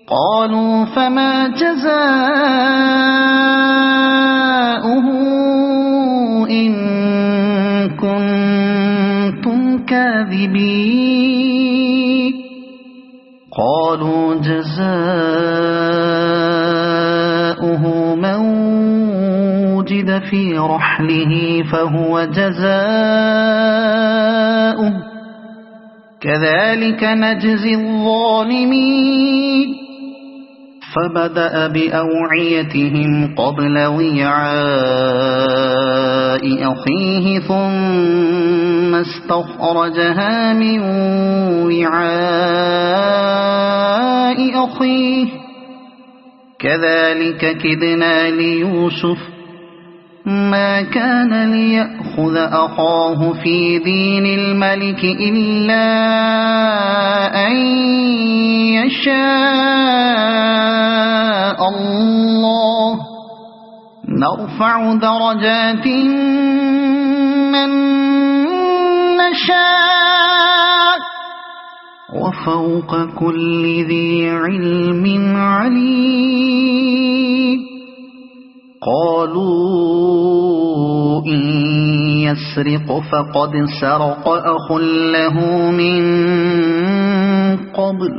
A: قالوا فما جزاؤه إن كنتم كاذبين قالوا جزاؤه من وجد في رحله فهو جزاؤه كذلك نجزي الظالمين فبدأ بأوعيتهم قبل وعاء أخيه ثم استخرجها من وعاء أخيه كذلك كدنا ليوسف ما كان ليأخذ أخاه في دين الملك إلا أن يشاء الله نرفع درجات من نشاء وفوق كل ذي علم عليم قالوا إن يسرق فقد سرق أخ له من قبل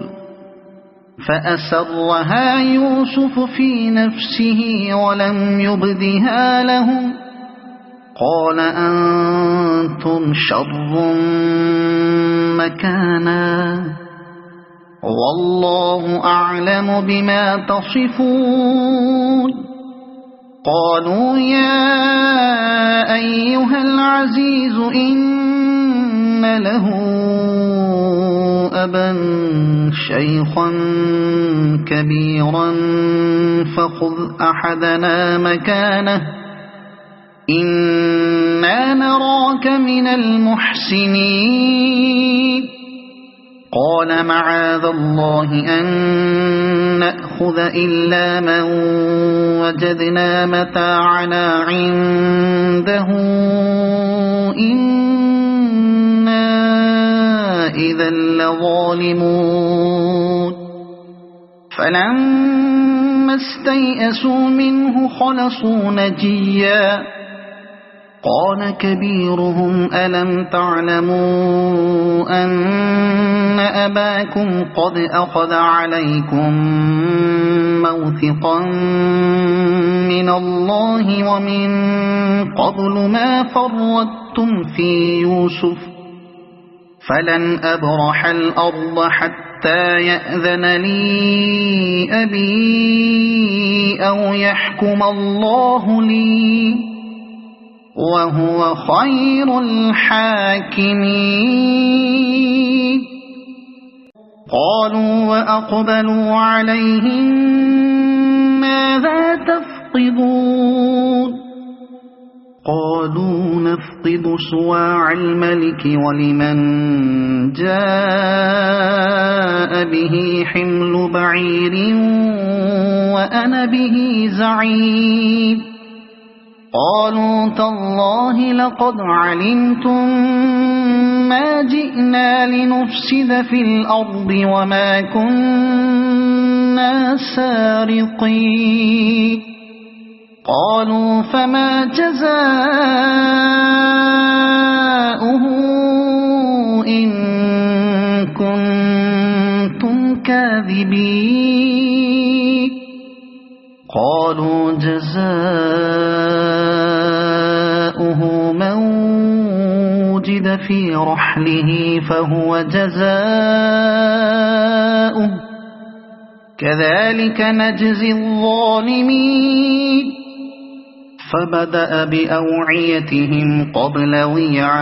A: فأسرها يوسف في نفسه ولم يبدها لهم قال أنتم شر مكانا والله أعلم بما تصفون قالوا يا أيها العزيز إن له أبا شيخا كبيرا فخذ أحدنا مكانه إنا نراك من المحسنين قال معاذ الله أن نأخذ إلا من وجدنا متاعنا عنده إنا إذا لظالمون فلما استيئسوا منه خلصوا نجيا قال كبيرهم ألم تعلموا أن أباكم قد أخذ عليكم موثقا من الله ومن قبل ما فرطتم في يوسف فلن أبرح الأرض حتى يأذن لي أبي أو يحكم الله لي وهو خير الحاكمين. قالوا وأقبلوا عليهم ماذا تفقدون؟ قالوا نفقد صواع الملك ولمن جاء به حمل بعير وأنا به زعيم. قالوا تالله لقد علمتم ما جئنا لنفسد في الأرض وما كنا سارقين. قالوا فما جزاؤه إن كنتم كاذبين؟ قالوا جزاؤه من وجد في رحله فهو جزاؤه كذلك نجزي الظالمين. فبدأ بأوعيتهم قبل وعاء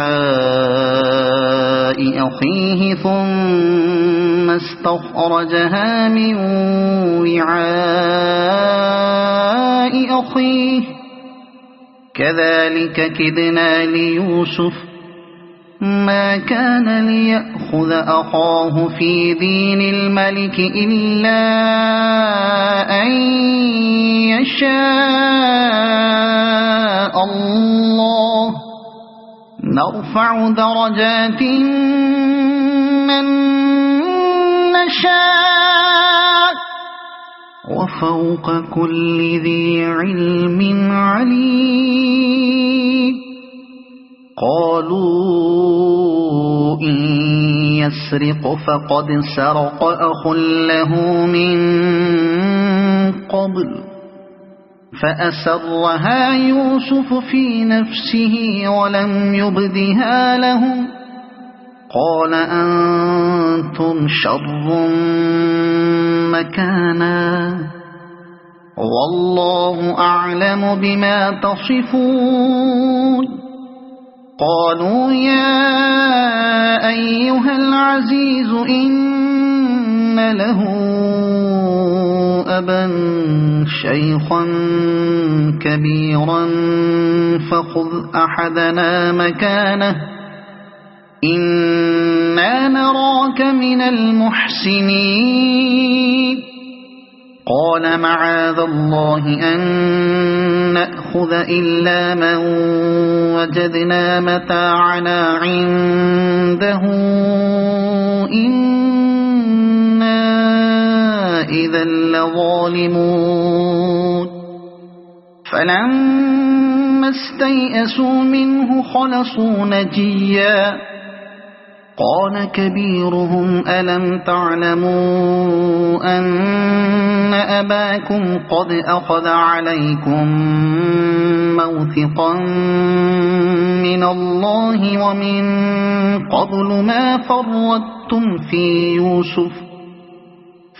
A: أخيه ثم استخرجها من وعاء أخيه كذلك كدنا ليوسف ما كان ليأخذ أخاه في دين الملك إلا أن يشاء الله نرفع درجات من نشاء وفوق كل ذي علم عليم. قالوا إن يسرق فقد سرق أخ له من قبل فأسرها يوسف في نفسه ولم يبدها لهم قال أنتم شر مكانا والله أعلم بما تصفون. قالوا يا أيها العزيز إن له أبا شيخا كبيرا فخذ أحدنا مكانه إنا نراك من المحسنين. قال معاذ الله أن نأخذ إلا من وجدنا متاعنا عنده إنا إذا لظالمون. فلما استيئسوا منه خلصوا نجيا قال كبيرهم ألم تعلموا أن أباكم قد أخذ عليكم موثقا من الله ومن قبل ما فرطتم في يوسف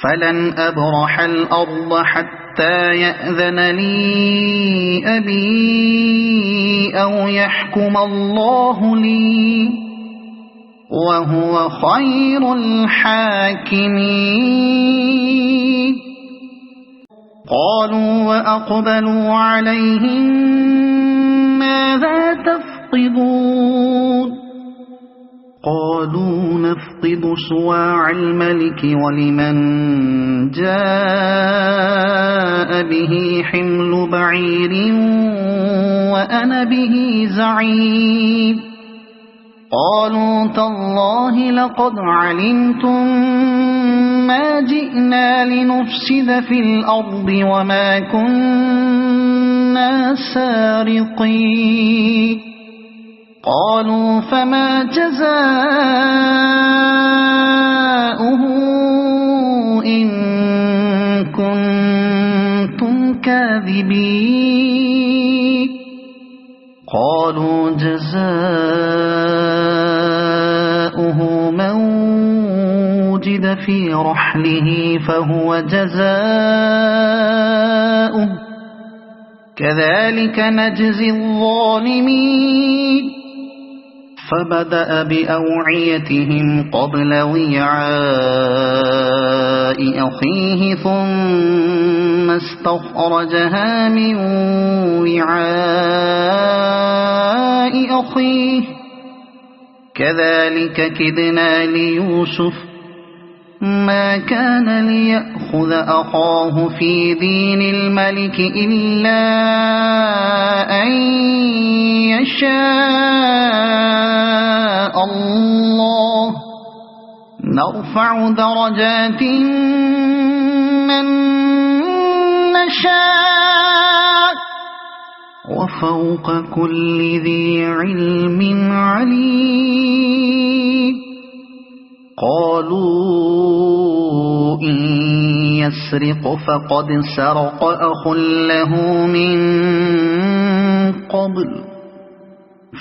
A: فلن أبرح الأرض حتى يأذن لي أبي أو يحكم الله لي وهو خير الحاكمين. قالوا وأقبلوا عليهم ماذا تفقدون؟ قالوا نفقد صواع الملك ولمن جاء به حمل بعير وأنا به زعيم. قالوا تالله لقد علمتم ما جئنا لنفسد في الأرض وما كنا سارقين. قالوا فما جزاؤه إن كنتم كاذبين؟ قالوا جزاؤه وجد في رحله فهو جزاؤه كذلك نجزي الظالمين فبدأ بأوعيتهم قبل وعاء أخيه ثم استخرجها من وعاء أخيه كذلك كدنا ليوسف ما كان ليأخذ أخاه في دين الملك إلا أن يشاء الله نرفع درجات من نشاء وفوق كل ذي علم عليم قالوا إن يسرق فقد سرق أخ له من قبل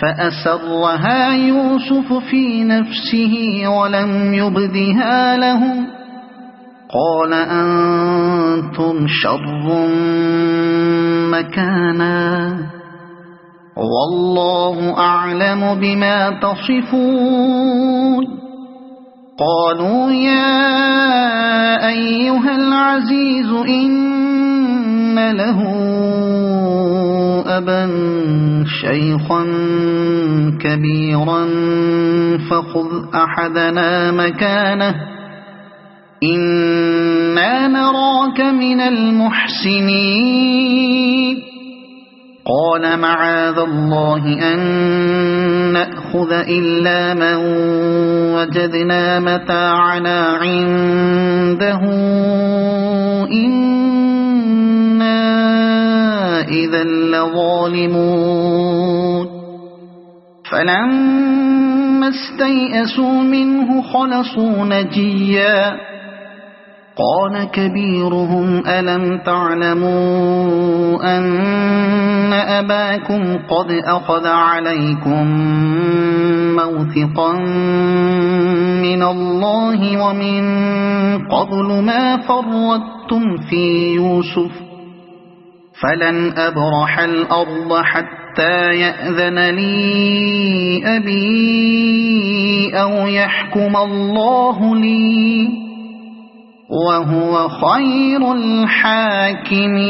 A: فأسرها يوسف في نفسه ولم يبدها لهم قال أنتم شر مكانا والله أعلم بما تصفون قالوا يا أيها العزيز إن له أبا شيخا كبيرا فخذ أحدنا مكانه إنا نراك من المحسنين قال معاذ الله أن نأخذ إلا من وجدنا متاعنا عنده إنا إذا لظالمون فلما استيئسوا منه خلصوا نجيا قال كبيرهم ألم تعلموا أن أباكم قد أخذ عليكم موثقا من الله ومن قبل ما فرطتم في يوسف فلن أبرح الأرض حتى يأذن لي أبي أو يحكم الله لي وهو خير الحاكمين